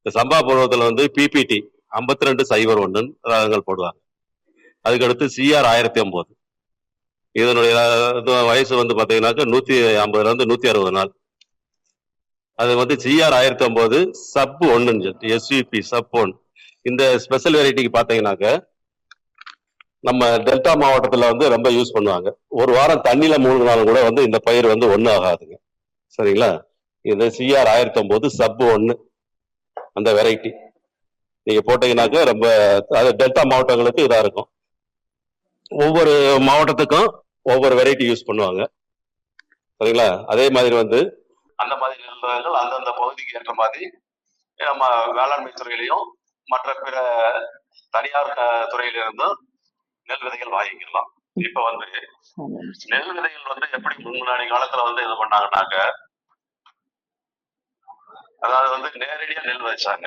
இந்த சம்பா பருவத்தில் வந்து பிபிடி 5201 ரகங்கள் போடுவாங்க. அதுக்கடுத்து சிஆர் 1009. இதனுடைய வயசு வந்து பாத்தீங்கன்னாக்க 150 இருந்து 160 நாள். அது வந்து சிஆர் 1009 சப் 1 எஸ்விபி சப் 1. இந்த ஸ்பெஷல் வெரைட்டிக்கு பாத்தீங்கன்னாக்க நம்ம டெல்டா மாவட்டத்துல வந்து ரொம்ப யூஸ் பண்ணுவாங்க. ஒரு வாரம் தண்ணியில மூழ்கினாலும் கூட வந்து இந்த பயிர் வந்து ஒன்றும் ஆகாதுங்க. சரிங்களா? இது சிஆர் 1009 சப் 1 அந்த வெரைட்டி நீங்க போட்டீங்கன்னாக்க ரொம்ப அது டெல்டா மாவட்டங்களுக்கு இதா இருக்கும். ஒவ்வொரு மாவட்டத்துக்கும் ஒவ்வொரு வெரைட்டி யூஸ் பண்ணுவாங்க. சரிங்களா? அதே மாதிரி வந்து அந்த மாதிரி நெல்கள் அந்தந்த பகுதிக்கு ஏற்ற மாதிரி நம்ம வேளாண்மை துறையிலையும் மற்ற பிற தனியார் துறையிலிருந்தும் நெல் விதைகள் வாங்கிக்கலாம். இப்ப வந்து நெல் விதைகள் வந்து எப்படி முன்னாடி காலத்துல வந்து இது பண்ணாங்கன்னாக்க, அதாவது வந்து நேரடியா நெல் வச்சாங்க,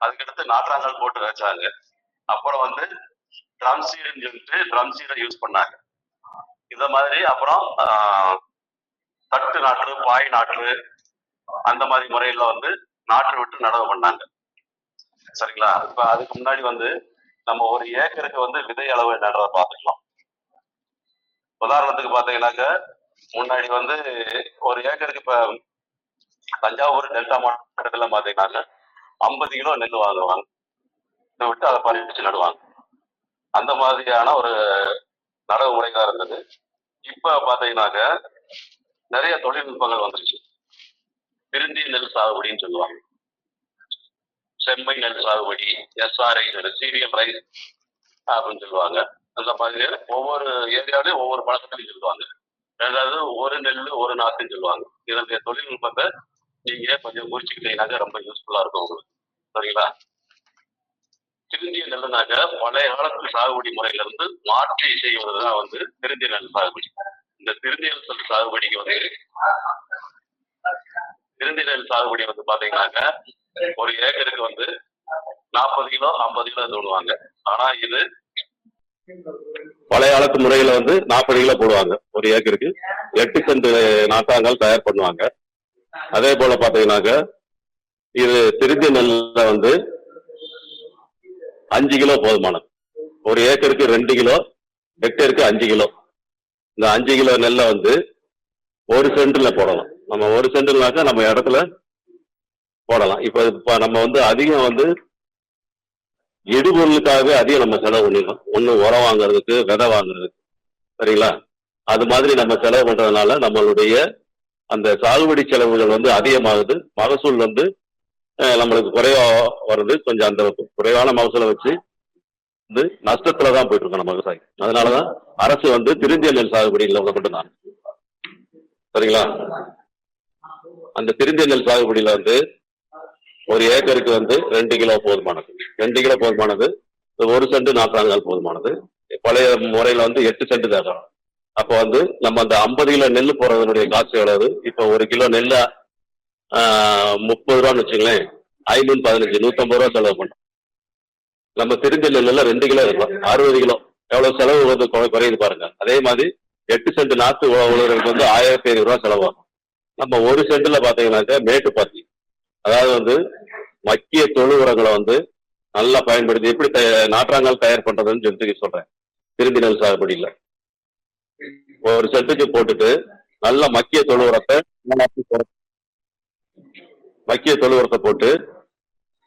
அதுக்கடுத்து நாற்றாங்கல் போட்டு வச்சாங்க, அப்புறம் வந்து ட்ரம் சீடுன்னு சொல்லிட்டு ட்ரம் சீடை யூஸ் பண்ணாங்க. இந்த மாதிரி அப்புறம் தட்டு நாற்று, பாய் நாற்று, அந்த மாதிரி முறையில வந்து நாற்று விட்டு நடவு பண்ணாங்க. சரிங்களா? இப்ப அதுக்கு முன்னாடி வந்து நம்ம ஒரு ஏக்கருக்கு வந்து விதை அளவு நடுறத பார்த்துக்கலாம். உதாரணத்துக்கு பாத்தீங்கன்னாக்க முன்னாடி வந்து ஒரு ஏக்கருக்கு இப்ப தஞ்சாவூர் டெல்டா மாவட்டத்துல பாத்தீங்கன்னாக்க 50 கிலோ நெல் வாங்குவாங்க, இதை விட்டு அதை பறிச்சு நடுவாங்க. அந்த மாதிரியான ஒரு நடவு முறைதான் இருந்தது. இப்ப பாத்தீங்கன்னாக்க நிறைய தொழில்நுட்பங்கள் வந்துருச்சு. திருந்திய நெல் சாகுபடின்னு சொல்லுவாங்க, செம்மை நெல் சாகுபடி, எஸ்ஆர்ஐ சீரியல் ரைஸ் அப்படின்னு சொல்லுவாங்க. அந்த மாதிரி ஒவ்வொரு ஏரியாவிலையும் ஒவ்வொரு பழக்கத்தையும் சொல்லுவாங்க. ரெண்டாவது ஒரு நெல் ஒரு நாத்துன்னு சொல்லுவாங்க. இதனுடைய தொழில்நுட்பத்தை நீங்க கொஞ்சம் குறிச்சுக்கிட்டீங்கன்னாக்க ரொம்ப யூஸ்ஃபுல்லா இருக்கும் உங்களுக்கு. சரிங்களா? திருந்திய நெல்லுனாக்க பழைய காலத்து சாகுபடி முறையில இருந்து மாற்றி செய்வதுதான் வந்து திருந்திய நெல் சாகுபடி. இந்த திருந்திய நெல் சாகுபடிக்கு வந்து திருந்திய நெல் சாகுபடி வந்து பாத்தீங்கன்னாக்க ஒரு ஏக்கருக்கு வந்து 40 கிலோ 50 கிலோ தோணுவாங்க. ஆனா இது பழைய காலத்து முறையில வந்து 40 கிலோ போடுவாங்க. ஒரு ஏக்கருக்கு 8 சென்ட் நாற்றாங்கல் தயார் பண்ணுவாங்க. அதே போல பாத்தீங்கன்னாக்க இது திருந்திய நெல்ல வந்து 5 கிலோ போதுமானது. ஒரு ஏக்கருக்கு 2 கிலோ, ஹெக்டேருக்கு 5 கிலோ. இந்த 5 கிலோ நெல்லை வந்து ஒரு சென்ட்ல போடலாம். நம்ம ஒரு சென்ட்னாக்க நம்ம இடத்துல போடலாம். இப்ப நம்ம வந்து அதிகம் வந்து இடுபொருளுக்காகவே அதிகம் நம்ம செலவு பண்ணிடலாம். ஒண்ணு உரம் வாங்குறதுக்கு, விதை வாங்குறதுக்கு. சரிங்களா? அது மாதிரி நம்ம செலவு பண்றதுனால நம்மளுடைய அந்த சாகுபடி செலவுகள் வந்து அதிகமாகுது. மகசூல் வந்து நம்மளுக்கு குறைவா வருது. கொஞ்சம் அந்த குறைவான மகசூலை வச்சு வந்து நஷ்டத்துலதான் போயிட்டு இருக்கோம் நம்ம விவசாயி. அதனாலதான் அரசு வந்து திருந்திய நெல் சாகுபடியில் மட்டும்தான். சரிங்களா? அந்த திருந்திய நெல் சாகுபடியில வந்து ஒரு ஏக்கருக்கு வந்து 2 கிலோ போதுமானது. 2 கிலோ போதுமானது. ஒரு சென்ட் நாற்றாங்கல் போதுமானது. பழைய முறையில வந்து 8 சென்ட் தேவை. அப்ப வந்து நம்ம அந்த 50 கிலோ நெல் போறதனுடைய காசு எவ்வளவு? இப்ப ஒரு கிலோ நெல்ல 30 ரூபான்னு வச்சுங்களேன், 5 15 150 ரூபா செலவு பண்றோம். நம்ம திருந்திய நெல்ல 2 கிலோ இருக்கும், 60 கிலோ. எவ்வளவு செலவு வந்து குறையுது பாருங்க. அதே மாதிரி 8 சென்ட் நாத்து உழவுறதுக்கு வந்து 1500 ரூபாய் செலவாகும். நம்ம ஒரு சென்ட்ல பாத்தீங்கன்னாக்க மேட்டு பாத்தி, அதாவது வந்து மக்கிய தொழு உரங்களை வந்து நல்லா பயன்படுத்தி எப்படி நாற்றாங்கல் தயார் பண்றதுன்னு சொல்றேன். திருந்தி நெல் சாகுபடியில ஒரு சென்ட்டுக்கு போட்டுட்டு நல்ல மக்கிய தொழு உரத்தை போட்டு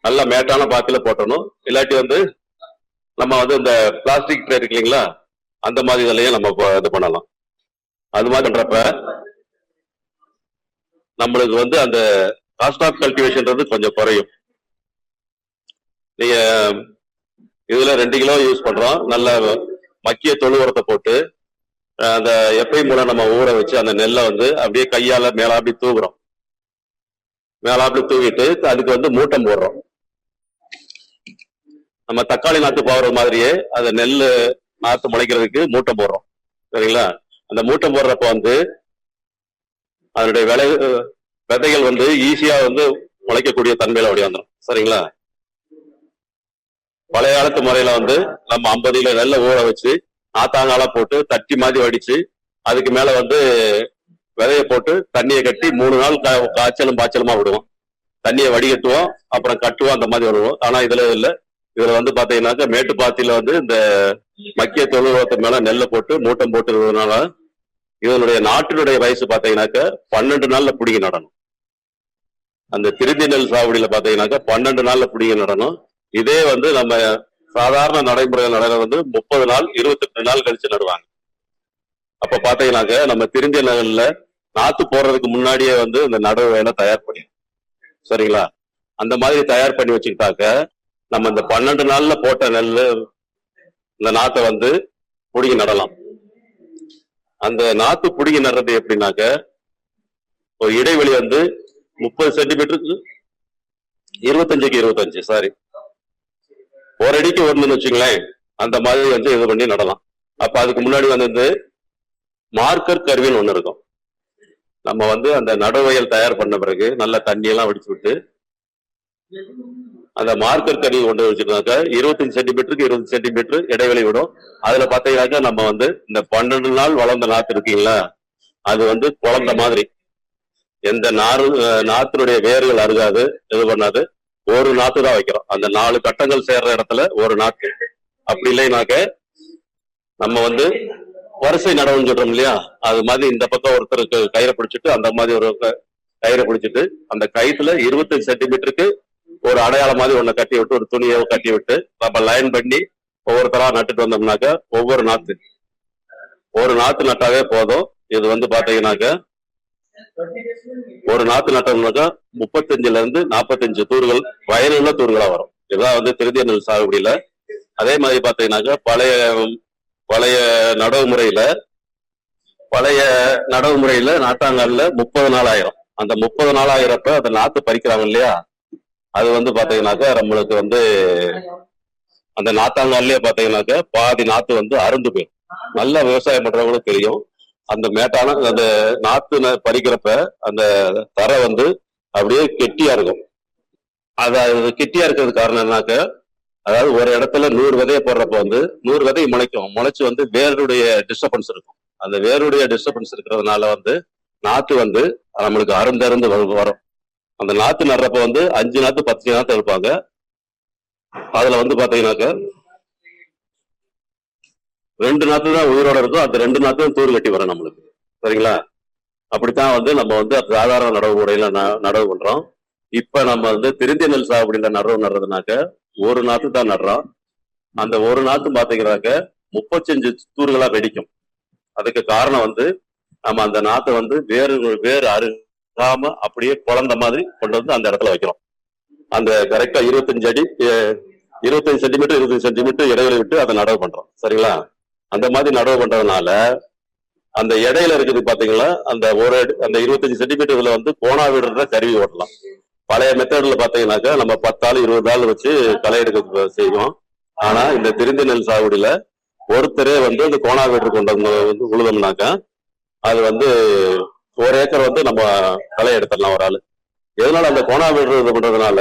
நல்ல மேட்டான பாத்தில போட்டணும். இல்லாட்டி வந்து நம்ம வந்து இந்த பிளாஸ்டிக் ட்ரே இருக்கு இல்லைங்களா, அந்த மாதிரி இதுலயும் நம்ம இது பண்ணலாம். அது மாதிரி பண்றப்ப நம்மளுக்கு வந்து அந்த காஸ்ட் ஆஃப் கல்டிவேஷன்றது கொஞ்சம் குறையும். நீங்க இதுல 2 கிலோ யூஸ் பண்றோம். நல்ல மக்கிய தொழு உரத்தை போட்டு அந்த எப்பை மூலம் நம்ம ஊற வச்சு அந்த நெல்லை வந்து அப்படியே கையால மேலாப்படி தூவுறோம். மேலாப்படி தூவிட்டு அதுக்கு வந்து மூட்டம் போடுறோம். நம்ம தக்காளி நாத்து போடுற மாதிரியே அந்த நெல் நாத்து முளைக்கிறதுக்கு மூட்டம் போடுறோம். சரிங்களா? அந்த மூட்டம் போடுறப்ப வந்து அதனுடைய விதைகள் வந்து ஈஸியா வந்து முளைக்கக்கூடிய தன்மையில அப்படி வந்துடும். சரிங்களா? பழைய காலத்து முறையில வந்து நம்ம 50 கிலோ நெல்லை ஊற வச்சு நாத்தாங்கால போட்டு தட்டி மாதிரி வடிச்சு அதுக்கு மேல வந்து விதைய போட்டு தண்ணியை கட்டி 3 நாள் காய்ச்சலும் பாய்ச்சலுமா விடுவோம். தண்ணியை வடிகட்டுவோம், அப்புறம் கட்டுவோம், அந்த மாதிரி வருவோம். ஆனா இதுல இல்ல. இதுல வந்து பாத்தீங்கன்னாக்க மேட்டுப்பாத்தியில வந்து இந்த மக்கிய தொழுவத்து மேல நெல்லை போட்டு மூட்டம் போட்டுறதுனால இதனுடைய நாட்டினுடைய வயசு பாத்தீங்கன்னாக்க 12 நாள்ல பிடிங்கி நடணும். அந்த திருத்தி நெல் சாகுபடியில பாத்தீங்கன்னாக்க 12 நாள்ல பிடிங்கி நடணும். இதே வந்து நம்ம சாதாரண நடைமுறையில் நடக்கிறது வந்து 30 நாள் 28 நாள் கழிச்சு நடுவாங்க. அப்ப பாத்தீங்கன்னாக்க நம்ம திருந்திய நெல்ல நாத்து போடுறதுக்கு முன்னாடியே வந்து இந்த நடவு வேலை தயார் பண்ணி சரிங்களா. அந்த மாதிரி தயார் பண்ணி வச்சுக்கிட்டாக்க நம்ம இந்த 12 நாள்ல போட்ட நெல் இந்த நாத்தை வந்து புடுங்கி நடலாம். அந்த நாத்து புடுங்கி நடுறது எப்படின்னாக்க ஒரு இடைவெளி வந்து 30 சென்டிமீட்டருக்கு 25க்கு 25 சாரி ஒரு அடிக்கு ஒண்ணுன்னு வச்சுங்களேன். அந்த மாதிரி வந்து இது பண்ணி நடலாம். அப்ப அதுக்கு முன்னாடி வந்து மார்க்கர் கருவின்னு ஒண்ணு இருக்கும். நம்ம வந்து அந்த நடவயல் தயார் பண்ண பிறகு நல்ல தண்ணியெல்லாம் வடிச்சு விட்டு அந்த மார்க்கர் கருவி கொண்டு வச்சுருந்தாக்க 25 சென்டிமீட்டருக்கு 20 சென்டிமீட்டர் இடைவெளி விடும். அதுல பாத்தீங்கன்னாக்கா நம்ம வந்து இந்த 12 நாள் வளர்ந்த நாத்து இருக்கீங்களா, அது வந்து குழந்த மாதிரி எந்த நாத்தினுடைய வேர்கள் அருகாது, இது பண்ணாது. ஒரு நாத்து தான் வைக்கிறோம். அந்த 4 கட்டங்கள் சேர்ற இடத்துல ஒரு நாத்து. அப்படி இல்லைனாக்க நம்ம வந்து வரிசை நடவுன்னு சொல்றோம் இல்லையா, அது மாதிரி இந்த பக்கம் ஒருத்தருக்கு கயிறை பிடிச்சிட்டு அந்த மாதிரி ஒரு கயிறை பிடிச்சிட்டு அந்த கயிற்றுல 25 சென்டிமீட்டருக்கு ஒரு அடையாளம் மாதிரி ஒண்ணு கட்டி விட்டு ஒரு துணியை கட்டி விட்டு நம்ம லைன் பண்ணி ஒவ்வொருத்தரா நட்டுட்டு வந்தோம்னாக்க ஒவ்வொரு நாத்து ஒரு நாத்து நட்டாவே போதும். இது வந்து பாத்தீங்கன்னாக்க ஒரு நாத்து நட்டோம்னாக்கா 35ல இருந்து 45 தூர்கள் வயலுள்ள தூர்களா வரும். இதுதான் வந்து திருந்திய நெல் சாகுபடியில. அதே மாதிரி பாத்தீங்கன்னாக்கா பழைய நடவு முறையில நாட்டாங்கல்ல 30 நாள் ஆயிரும். அந்த 30 நாள் ஆயிரப்ப அந்த நாத்து பறிக்கிறாங்க இல்லையா, அது வந்து பாத்தீங்கன்னாக்கா நம்மளுக்கு வந்து அந்த நாத்தாங்காலே பாத்தீங்கன்னாக்க பாதி நாத்து வந்து அருந்து போயிடும். நல்ல விவசாயம் பண்றவங்களும் தெரியும். அந்த மேட்டான அந்த நாத்து பறிக்கிறப்ப அந்த தரை வந்து அப்படியே கெட்டியா இருக்கும். அது கெட்டியா இருக்கிறது காரணம் என்னாக்க, அதாவது ஒரு இடத்துல 100 விதைய போடுறப்ப வந்து 100 விதை முளைச்சு வந்து வேருடைய டிஸ்டர்பன்ஸ் இருக்கும். அந்த வேருடைய டிஸ்டர்பன்ஸ் இருக்கிறதுனால வந்து நாத்து வந்து நம்மளுக்கு அருந்து வரும். அந்த நாத்து நடுறப்ப வந்து 5 நாத்து 10 நாத்து எடுப்பாங்க. அதுல வந்து பாத்தீங்கன்னாக்க 2 நாத்து தான் உயிரோட இருக்கும். அந்த 2 நாத்து தான் தூர் கட்டி வரும் நம்மளுக்கு. சரிங்களா. அப்படித்தான் வந்து நம்ம வந்து சாதாரண நடவு முறையில நடவு பண்றோம். இப்ப நம்ம வந்து திருந்திய நெல் சாகுபடியில நடவு நடுறதுனாக்க ஒரு நாத்து தான் நடுறோம். அந்த ஒரு நாத்து பாத்தீங்கன்னாக்க 35 தூர்களா வெடிக்கும். அதுக்கு காரணம் வந்து நம்ம அந்த நாத்தை வந்து வேறு அருகாம அப்படியே குழந்த மாதிரி கொண்டு வந்து அந்த இடத்துல வைக்கிறோம். அந்த கரெக்டா 25 சென்டிமீட்டர் 20 சென்டிமீட்டர் இடைவெளி விட்டு அதை நடவு பண்றோம். சரிங்களா. அந்த மாதிரி நடவு பண்றதுனால அந்த இடையில இருக்குது பாத்தீங்களா, அந்த 25 சென்டிமீட்டர்ல வந்து கோணா விடுற கருவி ஓட்டலாம். பழைய மெத்தட்ல பாத்தீங்கன்னாக்கா நம்ம 10 ஆள் 20 ஆள் வச்சு களை எடுக்க செய்வோம். ஆனா இந்த திருந்திய நெல் சாகுபடியில ஒருத்தரே வந்து அந்த கோணா வீடு கொண்டு வந்து உழுதோம்னாக்கா அது வந்து 1 ஏக்கர் வந்து நம்ம களை எடுத்துடலாம் ஒரு ஆளு. எதனால அந்த கோணா வீடு இது பண்றதுனால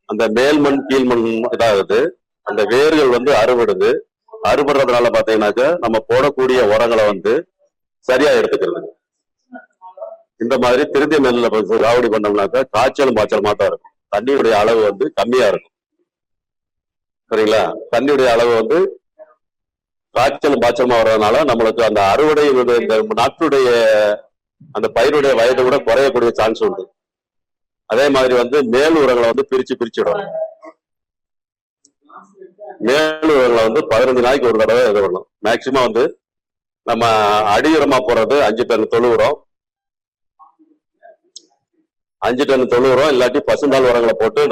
அந்த மேல் மண் கீழ் மண் இதாகுது. அந்த வேர்கள் வந்து அறுபடுறதுனால பாத்தீங்கன்னாக்கா நம்ம போடக்கூடிய உரங்களை வந்து சரியா எடுத்துக்கிறது. இந்த மாதிரி திருந்திய நெல்ல சாகுபடி பண்ணோம்னாக்கா காய்ச்சலும் பாய்ச்சலுமா தான் இருக்கும். தண்ணியுடைய அளவு வந்து கம்மியா இருக்கும். சரிங்களா. தண்ணியுடைய அளவு வந்து காய்ச்சலும் பாய்ச்சலுமா வர்றதுனால நம்மளுக்கு அந்த அறுவடை இந்த நாட்டுடைய அந்த பயிருடைய வயதை விட குறையக்கூடிய சான்ஸ் உண்டு. அதே மாதிரி வந்து மேல் உரங்களை வந்து பிரிச்சு விடணும். மேல் உரங்களை வந்து 15 நாளைக்கு ஒரு தடவை இது பண்ணணும். மேக்சிமம் வந்து நம்ம அடி உரமா போறது 5 டன் தொழு உரம், 5 டன் தொழு உரம் இல்லாட்டி பசுந்தாள் உரங்களை போட்டு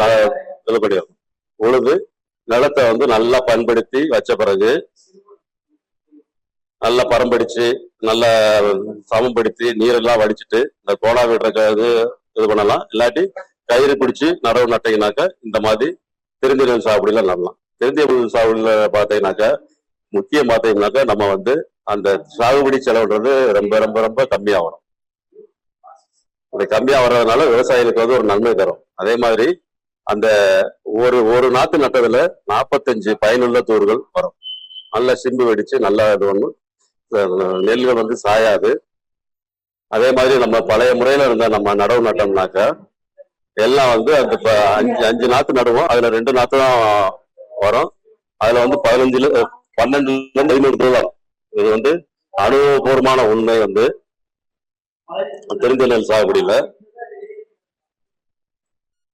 இது பண்ணிடணும். உழுது நிலத்தை வந்து நல்லா பண்படுத்தி வச்ச பிறகு நல்லா பரம்படிச்சு நல்லா சமப்படுத்தி நீரெல்லாம் வடிச்சிட்டு இந்த கோணா விடுற இது பண்ணலாம். இல்லாட்டி கயிறு பிடிச்சி நடவு நட்டீங்கன்னாக்கா இந்த மாதிரி திருந்திய நெல் சாகுபடியில நடலாம். திருந்திய நெல் சாகுபடியில பாத்தீங்கன்னாக்கா முக்கியம் பாத்தீங்கன்னாக்கா நம்ம வந்து அந்த சாகுபடி செலவுன்றது ரொம்ப ரொம்ப ரொம்ப கம்மியா வரும். அந்த கம்மியா வர்றதுனால விவசாயிகளுக்கு வந்து ஒரு நன்மை தரும். அதே மாதிரி அந்த ஒரு நாத்து நட்டதுல 45 பயனுள்ள தூர்கள் வரும். நல்ல சிம்பு வெடிச்சு நல்லா இது ஒண்ணு நெல்கள் வந்து சாயாது. அதே மாதிரி நம்ம பழைய முறையில இருந்த நம்ம நடவு நட்டோம்னாக்கா எல்லாம் வந்து அந்த அஞ்சு அஞ்சு நாத்து நடுவோம். அதுல 2 நாத்து தான் வரும். அதுல வந்து 12 வரும். இது வந்து அனுபவபூர்வமான உண்மை வந்து தெரிந்த நெல் சாகுபடியில.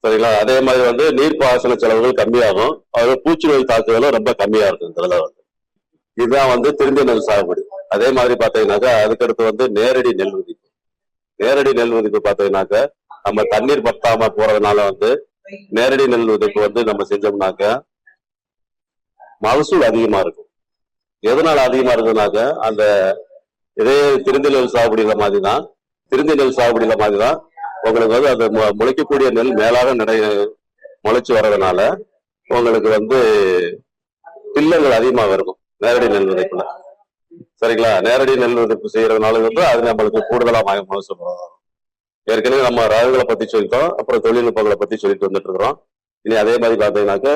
சரிங்களா? அதே மாதிரி வந்து நீர்ப்பாசன செலவுகள் கம்மியாகும். அது பூச்சி நோய் தாக்குதலும் ரொம்ப கம்மியா இருக்கும் இதுல வந்து. இதுதான் வந்து தெரிந்த நெல் சாகுபடி. அதே மாதிரி பாத்தீங்கன்னாக்கா அதுக்கடுத்து வந்து நேரடி நெல் விதிப்பு. நேரடி நெல் விதிப்பு பாத்தீங்கன்னாக்கா நம்ம தண்ணீர் பத்தாம போறதுனால வந்து நேரடி நெல் விதிப்பு வந்து நம்ம செஞ்சோம்னாக்க மகசூல் அதிகமா இருக்கும். எதனால அதிகமா இருக்குதுனாக்க அந்த இதே திருந்தி நெல் சாகுபடியில மாதிரிதான் உங்களுக்கு வந்து அந்த முளைக்கக்கூடிய நெல் மேலாக முளைச்சு வர்றதுனால உங்களுக்கு வந்து பில்லங்கள் அதிகமாக இருக்கும் நேரடி நெல் விதைப்புல. சரிங்களா? நேரடி நெல் விதைப்பு செய்யறதுனால வந்து அது நம்மளுக்கு கூடுதலா மகசூல் வரும். ஏற்கனவே நம்ம ரகங்களை பத்தி சொல்லிட்டோம், அப்புறம் தொழில்நுட்பங்களை பத்தி சொல்லிட்டு வந்துட்டு இருக்கிறோம். இனி அதே மாதிரி பாத்தீங்கன்னாக்க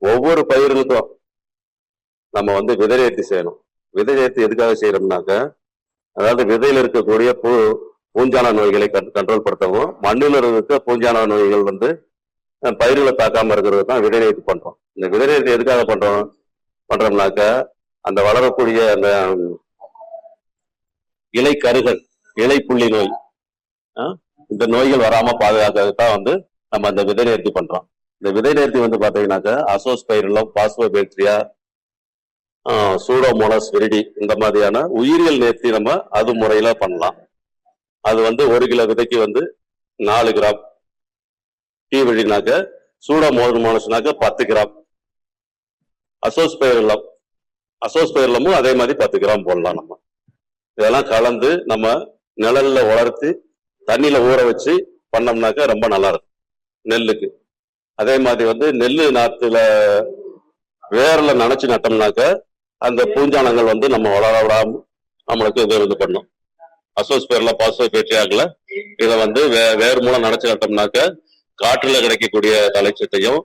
ஒவ்வொரு பயிர்களுக்கும் நம்ம வந்து விதை நேர்த்தி செய்யணும். விதை நேர்த்தி எதுக்காக செய்யறோம்னாக்க அதாவது விதையில இருக்கக்கூடிய பூஞ்சான நோய்களை கண்ட்ரோல் படுத்தவும், மண்ணில் இருக்க பூஞ்சான நோய்கள் வந்து பயிர்களை தாக்காம இருக்கிறது தான் விதை நேர்த்தி பண்றோம். இந்த விதை நேர்த்தி எதுக்காக பண்றோம்னாக்க அந்த வளரக்கூடிய அந்த இலை கருகள், இலை புள்ளி நோய், இந்த நோய்கள் வராம பாதுகாக்கிறதுதான் வந்து நம்ம அந்த விதை நேர்த்தி பண்றோம். இந்த விதை நேர்த்தி வந்து பாத்தீங்கன்னாக்க அசோஸ்பைரிலம், பாஸ்போபாக்டீரியா, சூடோமோனாஸ் விரிடி இந்த மாதிரியான உயிரியல் நேர்த்தி நம்ம அது முறையில பண்ணலாம். அது வந்து 1 கிலோ விதைக்கு வந்து 4 கிராம். டீ விழினாக்க சூடோமோனாஸ்னாக்க 10 கிராம். அசோஸ்பைரிலமும் அதே மாதிரி 10 கிராம் போடலாம். நம்ம இதெல்லாம் கலந்து நம்ம நிழல்ல வளர்த்து தண்ணியில ஊற வச்சு பண்ணோம்னாக்க ரொம்ப நல்லா இருக்கும் நெல்லுக்கு. அதே மாதிரி வந்து நெல்லு நாத்துல வேர்ல நனைச்சு நட்டோம்னாக்க அந்த பூஞ்சானங்கள் வந்து நம்ம வளர விடாம நம்மளுக்கு இது பண்ணும். அசோஸ்பைரில, பாஸ்போபாக்டீரியாக்களை இதை வந்து வேர் மூலம் நனைச்சு நட்டோம்னாக்க காற்றுல கிடைக்கக்கூடிய தலைச்சத்தையும்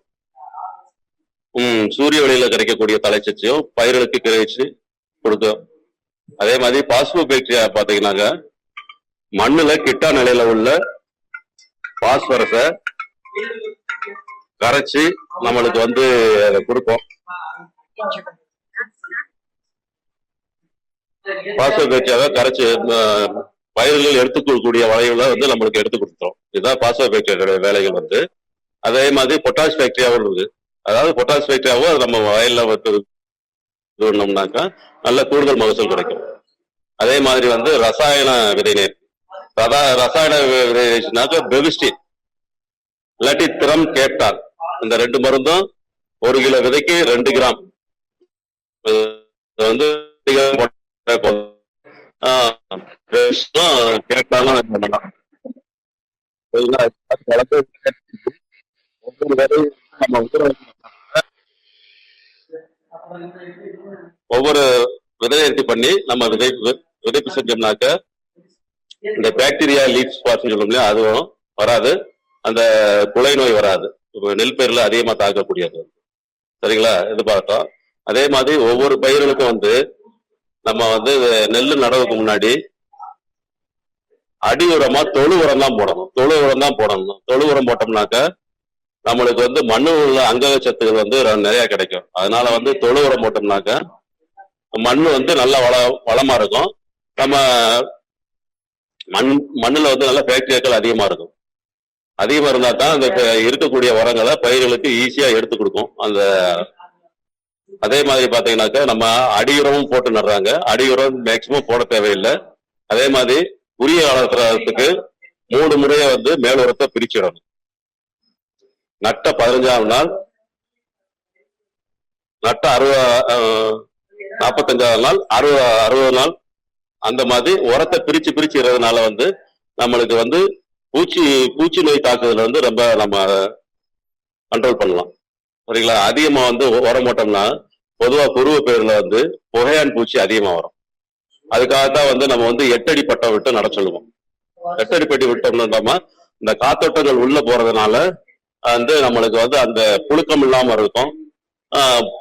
சூரிய ஒளியில கிடைக்கக்கூடிய தலைச்சத்தையும் பயிர்களுக்கு கிரகிச்சு கொடுக்கும். அதே மாதிரி பாஸ்போபாக்டீரியா பாத்தீங்கன்னாக்க மண்ணுல கிட்டா நிலையில உள்ள பாஸ்பரஸ கரைச்சி நம்மளுக்கு வந்து அதை கொடுக்கும். பாஸ்போபாக்டீரியாவை கரைச்சி பயிர்கள் எடுத்துக்கொள்ளக்கூடிய வளைவுல வந்து நம்மளுக்கு எடுத்து கொடுத்துரும். இதுதான் பாஸ்போபாக்டீரியா வேலைகள் வந்து. அதே மாதிரி பொட்டாஷ் பாக்டீரியாவும் இருக்கு. அதாவது பொட்டாஷ் பாக்டீரியாவும் நம்ம வயல்ல விட்டுனோம்னாக்கா நல்ல கூடுதல் மகசூல் கிடைக்கும். அதே மாதிரி வந்து ரசாயன விதை நேர்த்தி. ரசாயன விதை நேர்த்தினாக்க பெவிஸ்டின் இல்லாட்டி திரம் கேப்டான், இந்த 2 மருந்தும் 1 கிலோ விதைக்கு 2 கிராம் வந்து ஒவ்வொரு விதை நேர்த்தி பண்ணி நம்ம விதைப்பு செஞ்சோம்னாக்க இந்த பாக்டீரியா லீஃப் ஸ்பாட் சொல்லும் இல்லையா, அதுவும் வராது. அந்த குலை நோய் வராது. நெல் பயிர்ல அதிகமா தாக்கக்கூடியது. சரிங்களா? இது பார்த்தோம். அதே மாதிரி ஒவ்வொரு பயிர்களுக்கும் வந்து நம்ம வந்து நெல் நடவுக்கு முன்னாடி அடி உரமா தொழு உரம் தான் போடணும். தொழு உரம் போட்டோம்னாக்க நம்மளுக்கு வந்து மண்ணு உள்ள அங்கக சத்துக்கள் வந்து நிறைய கிடைக்கும். அதனால வந்து தொழு உரம் போட்டோம்னாக்க மண்ணு வந்து நல்லா வளமா இருக்கும். நம்ம மண்ணுல வந்து நல்ல பாக்டீரியாக்கள் அதிகமா இருக்கும். அதிகமா இருந்தா தான் அந்த இருக்கக்கூடிய உரங்களை பயிர்களுக்கு ஈஸியா எடுத்து கொடுக்கும். அதே மாதிரி பாத்தீங்கன்னாக்க நம்ம அடியுரமும் போட்டு நடுறாங்க. அடியுரம் மேக்சிமம் போட தேவையில்லை. அதே மாதிரி உரிய காலத்துக்கு 3 முறையை வந்து மேல் உரத்தை பிரிச்சிடணும். நட்ட 15ஆம் நாள், நட்ட 45ஆம் நாள், 60 நாள், அந்த மாதிரி உரத்தை பிரிச்சுறதுனால வந்து நம்மளுக்கு வந்து பூச்சி நோய் தாக்குதல் வந்து ரொம்ப நம்ம கண்ட்ரோல் பண்ணலாம். சரிங்களா? அதிகமா வந்து உரம் போட்டோம்னா பொதுவா குருவ பயிர்ல வந்து புகையான் பூச்சி அதிகமா வரும். அதுக்காகத்தான் வந்து நம்ம வந்து 8 அடி பட்டம் விட்டு நட சொல்லுவோம். 8 அடி பட்டி விட்டோம்னா இந்த காத்தோட்டங்கள் உள்ள போறதுனால வந்து நம்மளுக்கு வந்து அந்த புழுக்கம் இல்லாம இருக்கும்.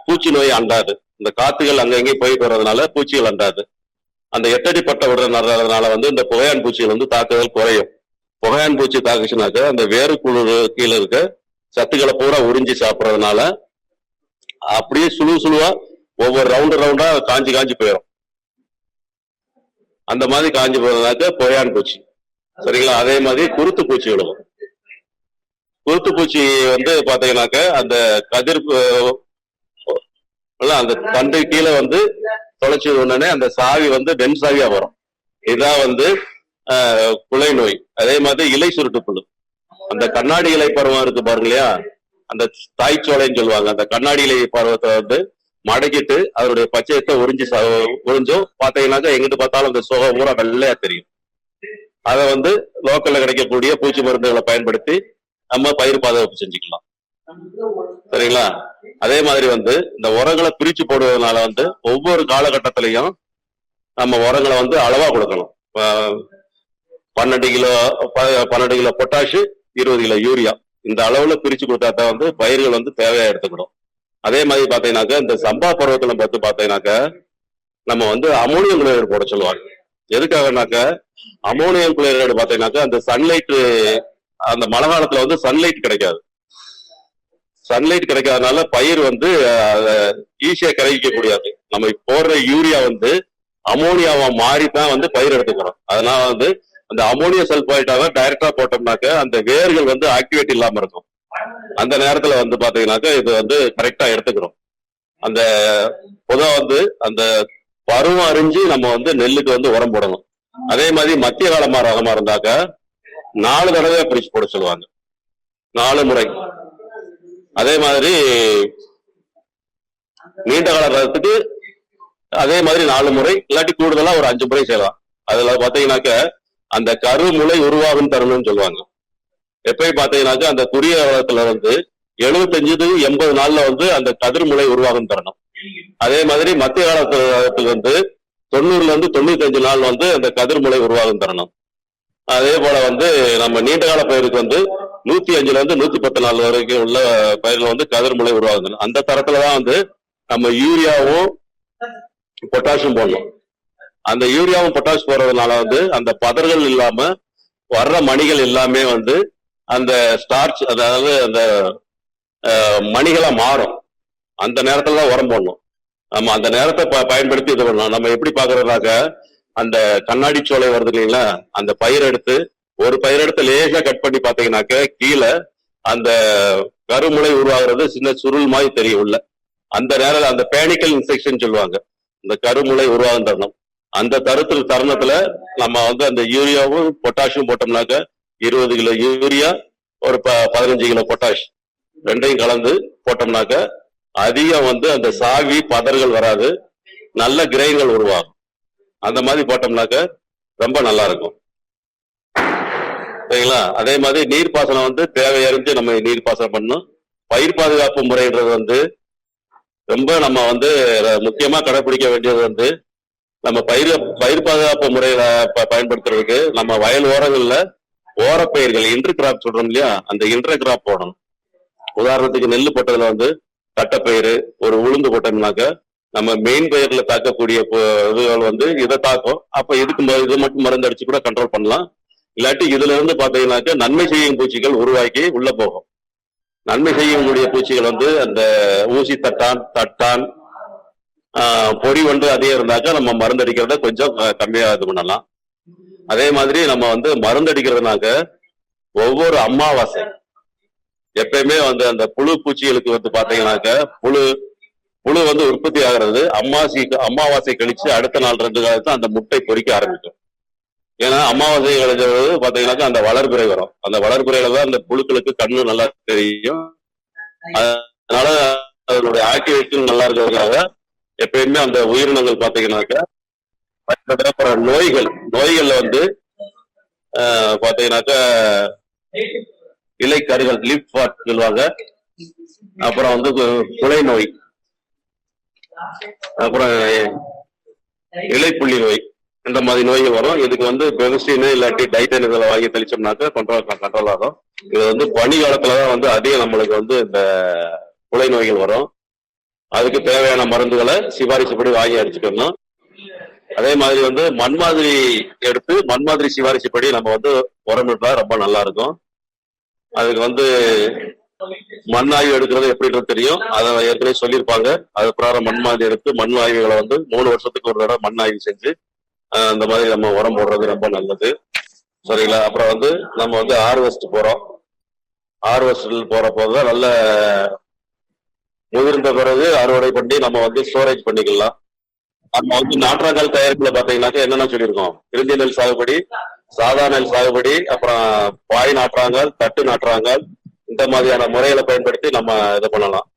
பூச்சி நோய் அண்டாது. இந்த காத்துகள் அங்கங்கேயும் போயிட்டு வர்றதுனால பூச்சிகள் அண்டாது. அந்த 8 அடி பட்டம் விடுற நடுறதுனால வந்து இந்த புகையான் பூச்சிகள் வந்து தாக்குதல் குறையும். புகையான் பூச்சி தாக்குச்சுனாக்க அந்த வேறு குழு கீழே இருக்க சத்துக்களை பூரா உறிஞ்சி சாப்பிட்றதுனால அப்படியே சுழுவா ஒவ்வொரு ரவுண்டா காஞ்சி காஞ்சி போயிடும். அந்த மாதிரி காஞ்சி போறதுனாக்க புகையான் பூச்சி. சரிங்களா? அதே மாதிரி குருத்து பூச்சி விழுகும். குருத்து பூச்சி வந்து பாத்தீங்கன்னாக்க அந்த கதிர் அந்த தண்டு கீழே வந்து தொலைச்சு உடனே அந்த சாவி வந்து வெண் சாவியா வரும். இதான் வந்து குலை நோய். அதே மாதிரி இலை சுருட்டு புழு, அந்த கண்ணாடி இலை பருவம் இருக்கு பாருங்க இல்லையா, அந்த தாய்ச்சோலைன்னு சொல்லுவாங்க. அந்த கண்ணாடி இலை பருவத்தை வந்து மடக்கிட்டு அதனுடைய பச்சையத்தை உறிஞ்சும் பாத்தீங்கன்னாக்கா எங்கிட்டு பார்த்தாலும் அந்த சுகம் பூரா வெள்ளையா தெரியும். அதை வந்து லோக்கல்ல கிடைக்கக்கூடிய பூச்சி மருந்துகளை பயன்படுத்தி நம்ம பயிர் பாதுகாப்பு செஞ்சுக்கலாம். சரிங்களா? அதே மாதிரி வந்து இந்த உரங்களை பிரிச்சு போடுவதனால வந்து ஒவ்வொரு காலகட்டத்திலையும் நம்ம உரங்களை வந்து அளவா கொடுக்கணும். 12 கிலோ பொட்டாஷு, 20 கிலோ யூரியா, இந்த அளவுல பிரிச்சு கொடுத்தா தான் வந்து பயிர்கள் வந்து தேவையா எடுத்துக்கணும். அதே மாதிரி பாத்தீங்கன்னாக்க இந்த சம்பா பருவத்துல பார்த்து பாத்தீங்கன்னாக்க நம்ம வந்து அமோனியம் குளோரைடு போட சொல்லுவாங்க. எதுக்காகனாக்க அமோனியம் குளோரைடு பாத்தீங்கன்னாக்க அந்த சன்லைட், அந்த மழை காலத்துல வந்து சன்லைட் கிடைக்காது. சன்லைட் கிடைக்காதனால பயிர் வந்து ஈஸியா கரைக்க முடியாது. நம்ம போடுற யூரியா வந்து அமோனியாவா மாறித்தான் வந்து பயிர் எடுத்துக்கிறோம். அதனால வந்து அந்த அமோனியம் சல்பைட்டாவை டைரக்டா போட்டோம்னாக்க அந்த வேர்கள் வந்து ஆக்டிவேட் இல்லாம இருக்கும். அந்த நேரத்துல வந்து பாத்தீங்கன்னாக்க இது வந்து கரெக்டா எடுத்துக்கிறோம். அந்த பொதுவா வந்து அந்த பருவம் அறிஞ்சு நம்ம வந்து நெல்லுக்கு வந்து உரம் போடணும். அதே மாதிரி மத்திய காலமா ரகமா இருந்தாக்க 4 தடவை பிரிச்சு போட சொல்லுவாங்க, 4 முறை. அதே மாதிரி நீண்ட கால ரகத்துக்கு அதே மாதிரி 4 முறை, இல்லாட்டி கூடுதலா ஒரு 5 முறை செய்யலாம். அதுல பாத்தீங்கன்னாக்க அந்த கருமுளை உருவாகும் தருணம்னு சொல்லுவாங்க. எப்பயும் பாத்தீங்கன்னாக்க அந்த குறுகிய காலத்துல வந்து 75-80 நாள்ல வந்து அந்த கதிர்முளை உருவாகும் தருணம். அதே மாதிரி மத்திய காலத்துக்கு வந்து 90-95 நாள் வந்து அந்த கதிர்முளை உருவாகும் தருணம். அதே போல வந்து நம்ம நீண்ட கால பயிருக்கு வந்து 105-110 நாள் வரைக்கும் உள்ள பயிர்கள் வந்து கதிர்முளை உருவாகுது. அந்த தரத்துலதான் வந்து நம்ம யூரியாவும் பொட்டாசியம் போடணும். அந்த யூரியாவும் பொட்டாஷ் போடுறதுனால வந்து அந்த பதர்கள் இல்லாம வர்ற மணிகள் எல்லாமே வந்து அந்த ஸ்டார்ச், அதாவது அந்த மணிகளா மாறும். அந்த நேரத்துல தான் உரம் போடணும். நம்ம அந்த நேரத்தை பயன்படுத்தி இது பண்ணணும். நம்ம எப்படி பாக்குறதுனாக்க அந்த கண்ணாடி சோலை வருது இல்லைங்களா, அந்த பயிர் எடுத்து ஒரு பயிர் எடுத்து லேசா கட் பண்ணி பாத்தீங்கன்னாக்க கீழே அந்த கருமுளை உருவாகிறது சின்ன சுருள் மாதிரி தெரியும் உள்ள. அந்த நேரம் அந்த பேனிக்கல் இன்செக்ஷன் சொல்லுவாங்க, இந்த கருமுளை உருவாகும் தருணம். அந்த தருணத்துல நம்ம வந்து அந்த யூரியாவும் பொட்டாஷியம் போட்டோம்னாக்க 20 கிலோ யூரியா, ஒரு 15 கிலோ பொட்டாஷ் ரெண்டையும் கலந்து போட்டோம்னாக்க அதிகம் வந்து அந்த சாவி பதர்கள் வராது, நல்ல கிரைன்கள் உருவாகும். அந்த மாதிரி போட்டோம்னாக்க ரொம்ப நல்லா இருக்கும். சரிங்களா? அதே மாதிரி நீர்ப்பாசனம் வந்து தேவையறிஞ்சு நம்ம நீர்ப்பாசனம் பண்ணணும். பயிர் பாதுகாப்பு முறைன்றது வந்து ரொம்ப நம்ம வந்து முக்கியமா கடைபிடிக்க வேண்டியது வந்து நம்ம பயிர் பாதுகாப்பு முறையில பயன்படுத்துறதுக்கு நம்ம வயல் ஓரங்கள்ல ஓரப்பயிர்கள் இன்டர் கிராப் சொல்றோம் இல்லையா, அந்த இன்டர் கிராப் போடணும். உதாரணத்துக்கு நெல் போட்டதுல வந்து தட்டைப்பயிறு, ஒரு உளுந்து போட்டோம்னாக்க நம்ம மெயின் பயிர்ல தாக்கக்கூடிய இதுகள் வந்து இதை தாக்கும். அப்ப இதுக்கு இது மட்டும் மருந்து அடிச்சு கூட கண்ட்ரோல் பண்ணலாம். இல்லாட்டி இதுல இருந்து பாத்தீங்கன்னாக்க நன்மை செய்யும் பூச்சிகள் உருவாக்கி உள்ள போகும். நன்மை செய்யக்கூடிய பூச்சிகள் வந்து அந்த ஊசி தட்டான் பொறி வந்து அதிகம் இருந்தாக்கா நம்ம மருந்து அடிக்கிறத கொஞ்சம் கம்மியா இது பண்ணலாம். அதே மாதிரி நம்ம வந்து மருந்து அடிக்கிறதுனாக்க ஒவ்வொரு அமாவாசை எப்பயுமே வந்து அந்த புழு பூச்சிகளுக்கு வந்து பாத்தீங்கன்னாக்க புழு வந்து உற்பத்தி ஆகிறது அமாவாசை கழிச்சு அடுத்த நாள் 2 காலத்துல அந்த முட்டை பொறிக்க ஆரம்பிக்கும். ஏன்னா அமாவாசை கழிச்சது பாத்தீங்கன்னாக்கா அந்த வளர்பிறை வரும். அந்த வளர்பிறையில தான் அந்த புழுக்களுக்கு கண்ணு நல்லா தெரியும். அதனால அதனுடைய ஆக்டிவேஷன் நல்லா இருக்கிறதுக்காக எப்பயுமே அந்த உயிரினங்கள் பாத்தீங்கன்னாக்கா நோய்கள்ல வந்து பாத்தீங்கன்னாக்கா இலைக்கருகள், லீப் ஸ்பாட் சொல்லுவாங்க. அப்புறம் வந்து குலை நோய், அப்புறம் இலைப்புள்ளி நோய், இந்த மாதிரி நோய்கள் வரும். இதுக்கு வந்து பெகுஸ்டின் இல்லாட்டி டைட்டன் இதில் வாங்கி தெளிச்சோம்னாக்க கண்ட்ரோல் ஆகும். இது வந்து பனி காலத்துலதான் வந்து அதிகம் நம்மளுக்கு வந்து இந்த குலை நோய்கள் வரும். அதுக்கு தேவையான மருந்துகளை சிபாரிசுப்படி வாங்கி அடிச்சுக்கணும். அதே மாதிரி வந்து மண் மாதிரி எடுத்து மண் மாதிரி சிபாரிசுப்படி நம்ம வந்து உரமிட்டா ரொம்ப நல்லா இருக்கும். அதுக்கு வந்து மண் ஆய்வு எடுக்கிறது எப்படின்னு தெரியும், அதை ஏற்கனவே சொல்லியிருப்பாங்க. அது பிரகாரம் மண் மாதிரி எடுத்து மண் ஆய்வுகளை வந்து 3 வருஷத்துக்கு ஒரு தடவை மண் ஆய்வு செஞ்சு அந்த மாதிரி நம்ம உரம் போடுறது ரொம்ப நல்லது. சரிங்களா? அப்புறம் வந்து நம்ம வந்து ஹார்வெஸ்ட் போறோம். ஹார்வெஸ்ட் போற போதுதான் நல்ல முதிர்ந்த பிறகு அறுவடை பண்ணி நம்ம வந்து ஸ்டோரேஜ் பண்ணிக்கலாம். நம்ம வந்து நாற்றாங்கால் தயாரிப்புல பாத்தீங்கன்னாக்க என்னென்ன சொல்லியிருக்கோம், இறுதி நெல் சாகுபடி, சாதா நெல் சாகுபடி, அப்புறம் பாய் நாற்றாங்கால், தட்டு நாற்றாங்கால், இந்த மாதிரியான முறைகளை பயன்படுத்தி நம்ம இதை பண்ணலாம்.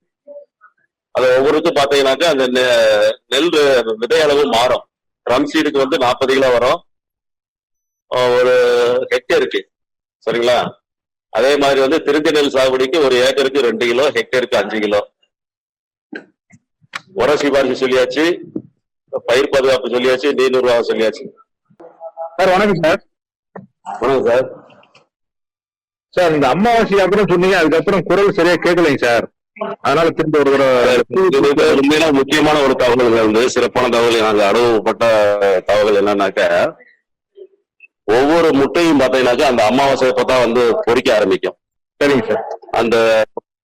அது ஒவ்வொருக்கும் பாத்தீங்கன்னாக்க அந்த நெல் விதை அளவு மாறும். ட்ரம் சீடுக்கு வந்து 40 கிலோ வரும் ஒரு ஹெக்டேருக்கு. சரிங்களா? அதே மாதிரி வந்து திருந்தி நெல் சாகுபடிக்கு ஒரு ஏக்கருக்கு 2 கிலோ, ஹெக்டேருக்கு 5 கிலோ. உர சிபாரிசு சொல்லியாச்சு, பயிர் பாதுகாப்பு சொல்லியாச்சு, நீர் நிர்வாகம் சொல்லியாச்சு. சார் வணக்கம் சார். வணக்கம் சார். சார் இந்த அமாவாசை அப்புறம் சொன்னீங்க, அதுக்கப்புறம் குரல் சரியா கேட்கலைங்க சார். அதனால திரும்ப ஒரு தடவை உண்மையில முக்கியமான ஒரு தகவல்கள் வந்து சிறப்பான தகவல் நாங்கள் அனுபவப்பட்ட தகவல் என்னன்னாக்க, ஒவ்வொரு முட்டையும் பாத்தீங்கன்னாக்கா அந்த அமாவாசை தான் வந்து பொறிக்க ஆரம்பிக்கும். சரிங்க சார். அந்த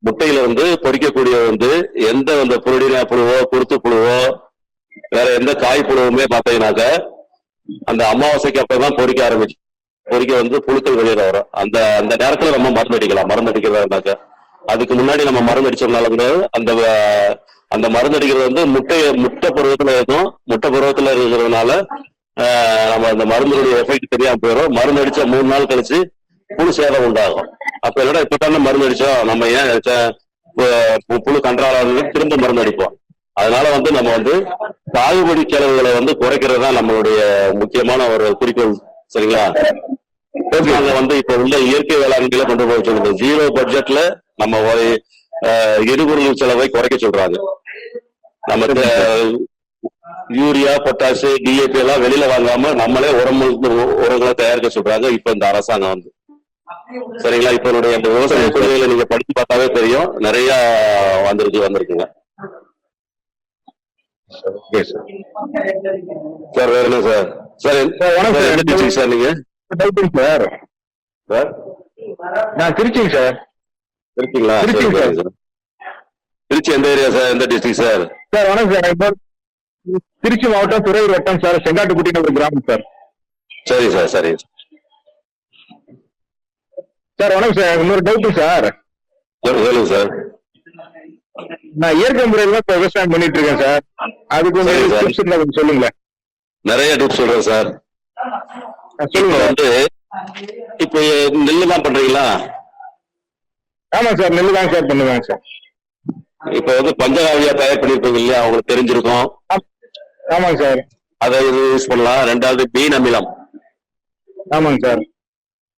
முட்டையில வந்து பொறிக்கக்கூடிய வந்து எந்த அந்த புருடினா புழுவோ, குருத்து புழுவோ, வேற எந்த காய் புழுவுமே பாத்தீங்கன்னாக்க அந்த அமாவாசைக்கு அப்புறம் தான் பொறிக்க ஆரம்பிச்சு. பொறிக்க வந்து புழுக்கள் வெளியில வரும். அந்த அந்த நேரத்துல நம்ம மருந்து அடிக்கலாம். மருந்து அடிக்கிறதாக்க அதுக்கு முன்னாடி நம்ம மருந்து அடிச்சோம்னால அந்த அந்த மருந்து அடிக்கிறது வந்து முட்டை பருவத்துல இருக்கும். முட்டை பருவத்துல இருக்கிறதுனால நம்ம அந்த மருந்துடைய எஃபெக்ட் தெரியாம போயிடும். மருந்து அடிச்சா 3 நாள் கழிச்சு புழு சேதம் உண்டாகும். அப்ப என்னடா இப்பதானே மருந்து அடிச்சோம், நம்ம ஏன் புழு கன்றால திரும்ப மருந்து அடிப்போம். அதனால வந்து நம்ம வந்து சாகுபடி செலவுகளை வந்து குறைக்கிறது தான் நம்மளுடைய முக்கியமான ஒரு குறிக்கோள். சரிங்களா? நாங்க வந்து இப்ப உள்ள இயற்கை வேளாண்மையில கொண்டு போக சொல்லுங்க. 0 பட்ஜெட்ல நம்ம எரிபொருள் செலவை குறைக்க சொல்றாங்க. நமக்கு யூரியா, பொட்டாசு, டிஏபி எல்லாம் வெளியில வாங்காம நம்மளே உரங்களை தயாரிக்க சொல்றாங்க இப்ப இந்த அரசாங்கம் வந்து. சரிங்களா? இப்ப என்னுடைய அந்த விவசாய கொள்கைகளை நீங்க படிச்சு பார்த்தாவே தெரியும், நிறைய வந்திருக்குங்க. சார் வேற என்ன சார்? சார் எந்த டிஸ்ட்ரிக்ட் சார் நீங்க? சார் சார் நான் திருச்சிங்க சார். திருச்சிங்களா? சார் திருச்சி எந்த ஏரியா சார்? எந்த டிஸ்ட்ரிக்ட் சார்? சார் வணக்கம் சார். திருச்சி மாவட்டம் துறையூர் வட்டம் சார், செங்காட்டுக்குட்டி ஒரு கிராமம் சார். சரி சார். சரி சார் வணக்கம் சார். இன்னொரு டவுட் சார். சொல்லுங்க சார். நான் இயற்கை முறையில தான் விவசாயம் பண்ணிட்டு இருக்கேன் சார். அதுக்கு கொஞ்சம் சொல்லுங்களேன். நிறைய டிப்ஸ் சொல்றேன் சார். சொல்லுங்க. வந்து இப்ப நெல்லு தான் பண்றீங்களா? ஆமா சார், நெல்லு தான் சார் பண்ணுவேன் சார். இப்ப வந்து பஞ்சகாவியா தயார் பண்ணிருப்பீங்க இல்லையா, உங்களுக்கு தெரிஞ்சிருக்கும். ஆமாங்க சார். அதை யூஸ் பண்ணலாம். 2வது மீன் அமிலம். ஆமாங்க சார்.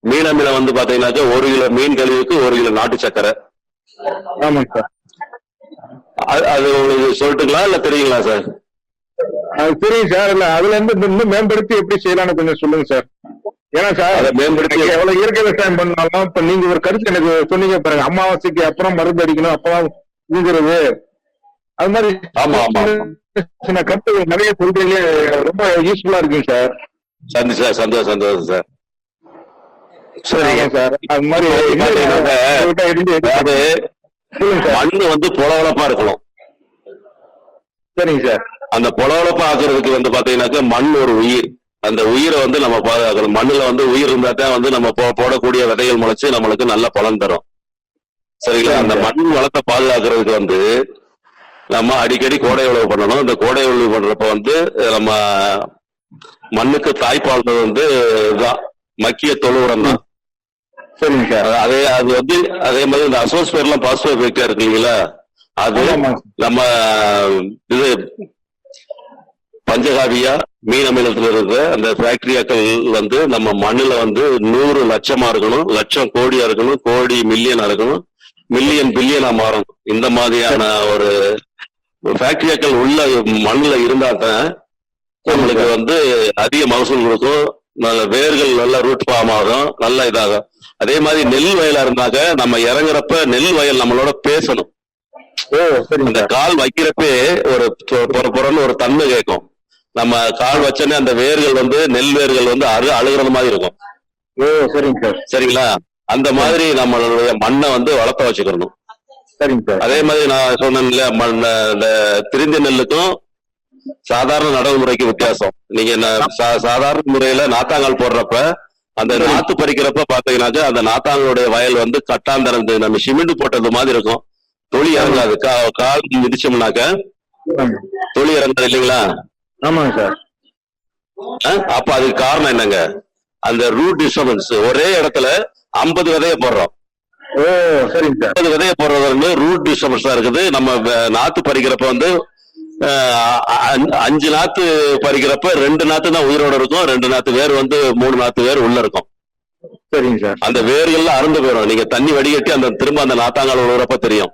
மீன் அமிலம் வந்து பாத்தீங்கன்னாக்க 1 கிலோ மீன் கழிவுக்கு 1 கிலோ நாட்டு சக்கரை. ஆமாங்க சார். அது உங்களுக்கு சொல்லட்டுங்களா இல்ல தெரியுங்களா சார்? அது தெரியும் சார். இல்ல அதுல இருந்து இன்னும் மேம்படுத்தி எப்படி செய்யலாம்னு கொஞ்சம் சொல்லுங்க சார். ஏன்னா சார் அதை மேம்படுத்தி எவ்வளவு இயற்கை விவசாயம் பண்ணாலும் இப்ப நீங்க ஒரு கருத்து எனக்கு சொன்னீங்க பாருங்க, அமாவாசைக்கு அப்புறம் மருந்து அடிக்கணும் அப்பதான் ஊங்குறது, அது மாதிரி கருத்து நிறைய சொல்றீங்க, ரொம்ப யூஸ்ஃபுல்லா இருக்குங்க சார். சந்தோஷம் சார். சரிங்க சார். அது மாதிரி மண்ணு வந்து பொலவளப்பா இருக்கணும். சரிங்க சார். அந்த பொலவளப்பா ஆக்குறதுக்கு வந்து பாத்தீங்கன்னாக்க மண் ஒரு உயிர். அந்த உயிரை வந்து நம்ம பாதுகாக்கணும். மண்ணுல வந்து உயிர் இருந்தா தான் வந்து நம்ம போடக்கூடிய விதைகள் முளைச்சு நம்மளுக்கு நல்ல பலன் தரும். சரிங்களா? அந்த மண் வளத்தை பாதுகாக்கிறதுக்கு வந்து நம்ம அடிக்கடி கோடை உழவு பண்ணணும். இந்த கோடை உழவு பண்றப்ப வந்து நம்ம மண்ணுக்கு தாய்ப்பால் வந்து மக்கிய தொழு உரம் தான். சரிங்க சார். அது வந்து அதே மாதிரி இந்த அசோஸ்பேர்லாம் பாஸ்போபேக்டா இருக்கு இல்லைங்களா, அது நம்ம இது பஞ்சகாவியா மீன் அமிலத்துல இருக்கிற அந்த பாக்டீரியாக்கள் வந்து நம்ம மண்ணுல வந்து 100 லட்சமா இருக்கணும், லட்சம் கோடியா இருக்கணும், கோடி மில்லியனா இருக்கணும், மில்லியன் பில்லியனா மாறணும். இந்த மாதிரியான ஒரு பாக்டீரியாக்கள் உள்ள மண்ணுல இருந்தா தான் நம்மளுக்கு வந்து அதிக மகசூல் கொடுக்கும். நல்ல வேர்கள் நல்ல ரூட் ஃபார்ம் ஆகும், நல்ல இதாகும். அதே மாதிரி நெல் வயலா இருந்தாக்க நம்ம இறங்குறப்ப நெல் வயல் நம்மளோட பேசணும். அந்த கால் வைக்கிறப்பே ஒரு புறன்னு ஒரு தன்மை கேட்கும். நம்ம கால் வச்சோன்னே அந்த வேர்கள் வந்து நெல் வேர்கள் வந்து அழுகிறது மாதிரி இருக்கும். ஓ சரிங்க சார். சரிங்களா? அந்த மாதிரி நம்மளுடைய மண்ணை வந்து வளர்த்த வச்சுக்கணும். சரிங்க சார். அதே மாதிரி நான் சொன்னேன்ல இந்த திரிந்த நெல்லுக்கும் சாதாரண நடவு முறைக்கு வித்தியாசம். நீங்க சாதாரண முறையில நாத்தாங்கால் போடுறப்ப அந்த நாத்து பறிக்கிறப்ப பாத்தீங்கன்னாக்கா அந்த நாத்தாங்களுடைய வயல் வந்து கட்டாந்தரந்து நம்ம சிமெண்ட் போட்டது மாதிரி இருக்கும். தொழி இறங்காது. கால் மிதிச்சோம்னாக்க தொழி இறங்காது இல்லைங்களா? ஆமாங்க சார். அப்ப அதுக்கு காரணம் என்னங்க? அந்த ரூட் டிஸ்டர்பன்ஸ். ஒரே இடத்துல 50 விதைய போடுறோம். ஓ சரிங்க சார். 50 விதைய போடுறது வந்து ரூட் டிஸ்டர்பன்ஸ் தான் இருக்குது. நம்ம நாத்து பறிக்கிறப்ப வந்து 5 நாத்து பறிக்கிறப்ப 2 நாத்து தான் உயிரோட இருக்கும். 2 நாத்து வேர் வந்து 3 நாத்து வேர் உள்ள இருக்கும். சரிங்க சார். அந்த வேர்கள்லாம் அறுந்து போயிடும். நீங்க தண்ணி வடிகட்டி அந்த திரும்ப அந்த நாத்தாங்கால் உழுறப்ப தெரியும்.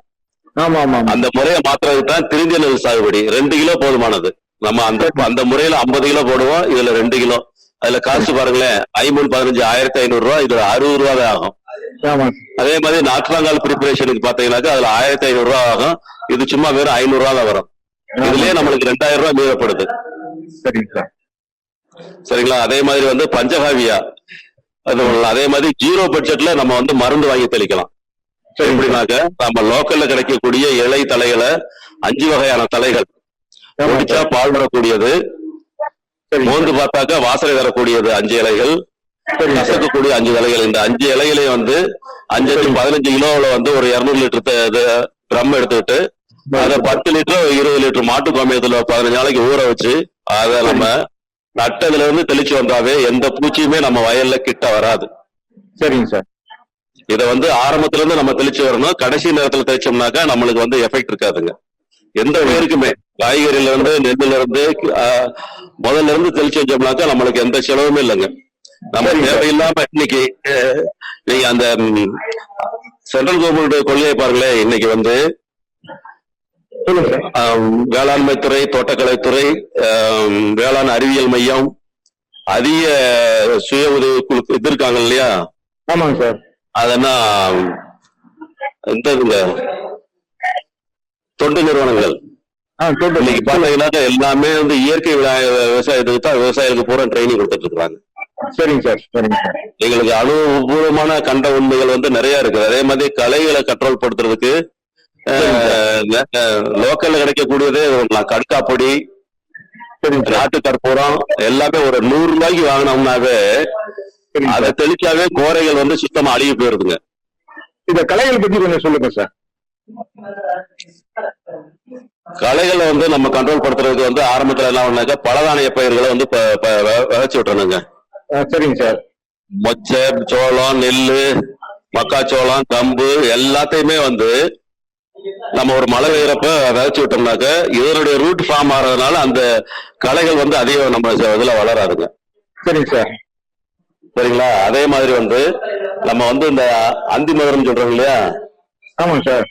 ஆமா ஆமா. அந்த முறையை மாத்துறதுக்கு தான் திரிஞ்ச நெல் சாகுபடி. 2 கிலோ போதுமானது. நம்ம அந்த முறையில 50 கிலோ போடுவோம். இதுல 2 கிலோ. அதுல காசு பாருங்களேன், 15 1500 ரூபாய். இதுல 60 ரூபாய் ஆகும். அதே மாதிரி நாற்றாங்கால் ப்ரிப்பரேஷனுக்கு பாத்தீங்கன்னாக்கா அதுல 1500 ரூபாய் ஆகும். இது சும்மா வெறும் 500 ரூபாய் தான் வரும். இதுலயே நம்மளுக்கு 2000 ரூபாய் மீதப்படுது. சரிங்களா? அதே மாதிரி வந்து பஞ்சகாவியா அதே மாதிரி 0 பட்ஜெட்ல நம்ம வந்து மருந்து வாங்கி தெளிக்கலாம். எப்படின்னாக்க நம்ம லோக்கல்ல கிடைக்கக்கூடிய இலை தலைகளை 5 வகையான தலைகள் குடிச்சா பால் வரக்கூடியது, மோந்து பார்த்தாக்கா வாசனை தரக்கூடியது 5 இலைகள், கசக்கக்கூடிய 5 இலைகள். இந்த 5 இலைகளையும் வந்து 5-15 கிலோவில் வந்து ஒரு 200 லிட்டர் ட்ரம் எடுத்துக்கிட்டு அதை 10 லிட்டர் 20 லிட்டர் மாட்டு கோமியத்துல 15 நாளைக்கு ஊற வச்சு அதை நம்ம நட்டதுல இருந்து தெளிச்சு வந்தாவே எந்த பூச்சியுமே நம்ம வயல்ல கிட்ட வராது. சரிங்க சார். இதை வந்து ஆரம்பத்துல இருந்து நம்ம தெளிச்சு வரணும். கடைசி நேரத்துல தெளிச்சோம்னாக்கா நம்மளுக்கு வந்து எஃபெக்ட் இருக்காதுங்க. எந்த வேருக்குமே காய்கறியில இருந்து நெல்லுல இருந்து முதல்ல இருந்து தெளிச்சு வச்சோம்னாக்கா நம்மளுக்கு எந்த செலவுமே இல்லைங்க. நம்ம தேவையில்லாம இன்னைக்கு நீங்க அந்த சென்ட்ரல் கவர்மெண்ட் கொள்கையை பாருங்களேன். இன்னைக்கு வந்து வேளாண்மை துறை, தோட்டக்கலைத்துறை, வேளாண் அறிவியல் மையம், அதிக சுய உதவி குழு இது இருக்காங்க இல்லையா? ஆமாங்க சார். அதெல்லாம் இந்த தொண்டு நிறுவனங்கள் இன்னைக்கு பாத்தீங்கன்னாக்கா எல்லாமே வந்து இயற்கை விவசாயத்துக்கு தான் விவசாயிகளுக்கு பூரா ட்ரைனிங் கொடுத்துட்டு இருக்காங்க. சரிங்க சார். சரிங்க சார். எங்களுக்கு அனுபவபூர்வமான கண்ட உண்மைகள் வந்து நிறைய இருக்குது. அதே மாதிரி களைகளை கண்ட்ரோல் படுத்துறதுக்கு லோக்கல்ல கிடைக்கக்கூடியதே கடுக்காப்பொடி, நாட்டு கற்பூரம் எல்லாமே ஒரு 100 ரூபாய்க்கு வாங்கினோம்னாவே அதை தெளிச்சாவே கோரைகள் வந்து சுத்தமா அழுகி போயிருதுங்க. இந்த களைகளை பத்தி கொஞ்சம் சொல்லுங்க சார். களைகளை வந்து நம்ம கண்ட்ரோல் படுத்துறதுக்கு வந்து ஆரம்பத்துல என்ன பண்ணாக்க பலதானிய பயிர்களை வந்து விதைச்சு விட்டுறணுங்க. சரிங்க சார். மொச்சை, சோளம், நெல்லு, மக்காச்சோளம், கம்பு எல்லாத்தையுமே வந்து நம்ம ஒரு மழை பெய்யறப்ப விதைச்சு விட்டோம்னாக்க இதனுடைய ரூட் ஃபார்ம் ஆறதுனால அந்த களைகள் வந்து அதிகம் நம்ம இதுல வளராதுங்க. சரிங்க சார். சரிங்களா? அதே மாதிரி வந்து நம்ம வந்து இந்த அந்தி மதுரம் சொல்றோம் இல்லையா? ஆமாங்க சார்.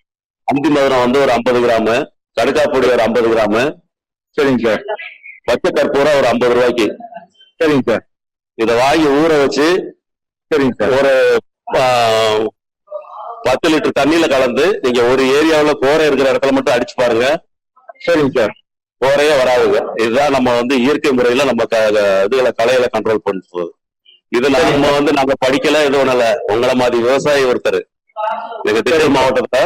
அந்தி மதுரம் வந்து ஒரு 50 கிராம், கடுக்காப்பொடி ஒரு 50 கிராம். சரிங்க சார். பச்சை கற்பூரம் ஒரு 50 ரூபாய்க்கு. சரிங்க சார். இதை வாங்கி ஊற வச்சு சரிங்க சார் ஒரு 10 லிட்டர் தண்ணியில கலந்து நீங்க ஒரு ஏரியாவுல கோரை இருக்கிற இடத்துல மட்டும் அடிச்சு பாருங்க. சரிங்க சார். கோரையே வராதுங்க. இதுதான் நம்ம வந்து இயற்கை முறையில நம்ம இதுகளை களைகளை கண்ட்ரோல் பண்ணுறது. இது நம்ம வந்து நாங்க படிக்கல எது ஒண்ணல. உங்களை மாதிரி விவசாயி ஒருத்தர் எங்க திருச்சி மாவட்டத்துல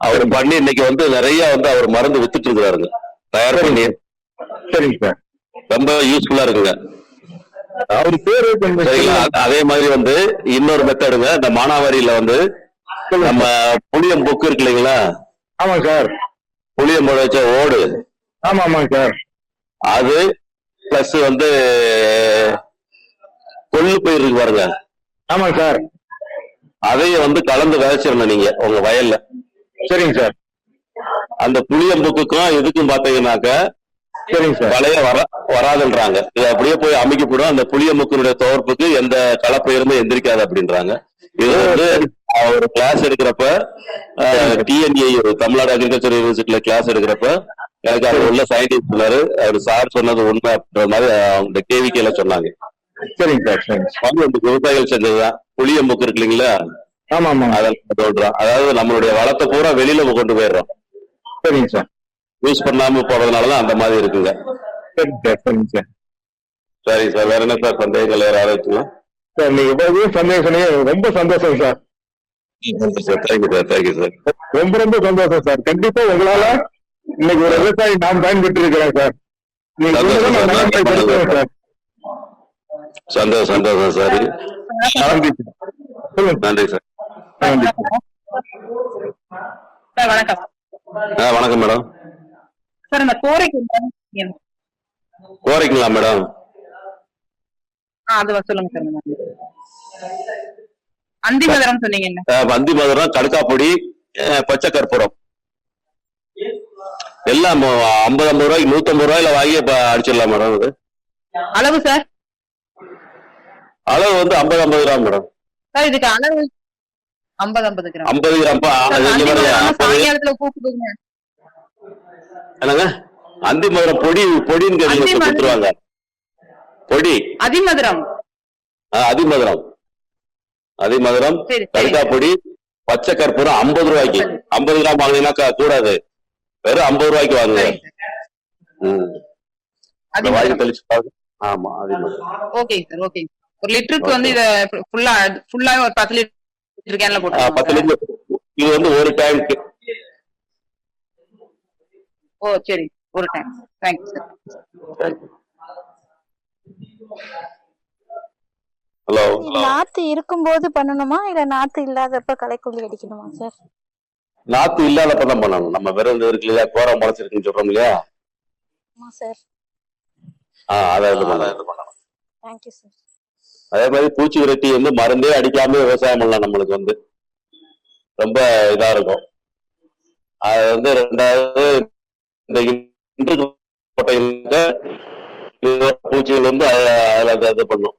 அவர் பண்ணி இன்னைக்கு வந்து நிறைய வந்து அவர் மருந்து வித்துட்டு இருக்கிறாருங்க, தயார் பண்ணி. சரிங்க சார். ரொம்ப யூஸ்ஃபுல்லா இருக்குங்க. அவரு பேரு. அதே மாதிரி வந்து இன்னொரு மெத்தடுங்க, இந்த மானாவாரியில வந்து நம்ம புளியம் பொக்கு இருக்கு இல்லைங்களா? ஆமாங்க சார். புளியம் வச்ச ஓடு. ஆமா ஆமாங்க சார். அது பிளஸ் வந்து கொள்ளு பயிர் இருக்கு பாருங்க. ஆமாங்க சார். அதையும் வந்து கலந்து விதைச்சிடணும் நீங்க உங்க வயல்ல. சரிங்க சார். அந்த புளியம்புக்கும் இதுக்கும் பாத்தீங்கன்னாக்க சரிங்க சார் களைய வராதுன்றாங்க. இது அப்படியே போய் அமைக்கப்படும். அந்த புளியம்புக்கினுடைய தோற்புக்கு எந்த கலப்பயிருமே எந்திரிக்காது அப்படின்றாங்க. இது வந்து ஒரு கிளாஸ் எடுக்கிறப்ப டிஎன்ஏ தமிழ்நாடு அக்ரிகல்ச்சர் யூனிவர்சிட்டியில கிளாஸ் எடுக்கிறப்ப எனக்கு அது உள்ள சயின்டிஸ்ட் சொன்னாரு. அவர் சார் சொன்னது உண்மை அப்படின்ற மாதிரி அவங்க கேவிக்கையில சொன்னாங்க. சரிங்க சார். விவசாயிகள் செஞ்சதுதான் புளியம்புக்கு இருக்கு இல்லைங்களா? ஆமா ஆமா. அதெல்லாம் சொல்றோம். அதாவது நம்மளுடைய வளத்தை பூரா வெளியில கொண்டு போயிடுறோம். சரிங்க சார். யூஸ் பண்ணாம போறதுனாலதான் அந்த மாதிரி இருக்குங்க. சரிங்க சார், சரிங்க சார். சரி சார், வேற என்ன சார் சந்தேகங்கள் வேற ஆராய்ச்சிங்களா? சார் நீங்க எவ்வளவு சந்தேகம் சொன்னீங்க, ரொம்ப சந்தோஷம் sir. Sir thank you sir, thank you sir. ரொம்ப ரொம்ப சந்தோஷம் சார். கண்டிப்பா உங்களால இன்னைக்கு ஒரு விவசாயி நான் பயன்பெற்று இருக்கிறேன் சார். நீங்க சொன்னதை நான் நடைமுறைப்படுத்துவேன் சார். சந்தோஷம் சந்தோஷம் சார். நன்றி சார். சொல்லுங்க. நன்றி சார். நன்றி சார். சார் வணக்கம். வணக்கம் மேடம். சார் இந்த கோரைக்கு கோரைக்குங்களா மேடம்? அது சொல்லுங்க சார். அந்தி மதுரம் சொன்னீங்க. அந்தி மதுரம், கடுக்காப்பொடி, பச்சை கற்பூரம் எல்லாம் 50 ரூபாய்க்கு 150 ரூபாயில வாங்கி அடிச்சிடலாம் மேடம். அது அளவு சார்? அளவு வந்து 50 கிராம் மேடம். சார் இதுக்கு அளவு 50 கிராம். 50 கிராம் சாயங்காலத்துல கூப்பிடுங்க. என்னங்க அந்தி மதுரம் பொடின்னு கொடுத்துருவாங்க. பொடி அதிமதுரம். அதிமதுரம், அதிமதுரம், கடுக்கா பொடி, பச்சை கற்பூரம் 50 ரூபாய்க்கு. 50 கிராம் வாங்கினீங்கன்னா கூடாது, வெறும் 50 ரூபாய்க்கு வாங்க. வாங்கி தெளிச்சு பாருங்க. ஆமா, அதிமதுரம். Okay sir, okay. ஒரு லிட்டருக்கு வந்து இத ஃபுல்லா ஒரு 10 லிட்டர் கேன்ல போட்டு 10 லிட்டர். இது வந்து ஒரு டேங்க். ஓ சரி, ஒரு டைம். Thank you sir. ஹலோ. நாத்து இருக்கும்போது பண்ணணுமா இல்ல நாத்து இல்லாதப்ப களைக்கொல்லி அடிக்கணுமா சார்? நாத்து இல்லாதப்பதான் பண்ணணும். நம்ம வெறும் இருக்கு இல்லையா, கோர முளைச்சிருக்குன்னு சொல்றோம் இல்லையா? ஆமா சார். அதை இது பண்ணணும். Thank you sir. அதே மாதிரி பூச்சி விரட்டி வந்து மருந்தே அடிக்காம விவசாயம் பண்ணலாம். நம்மளுக்கு வந்து ரொம்ப இதா இருக்கும். அது வந்து 2வது இந்த பூச்சிகள் வந்து அதுல இது பண்ணும்.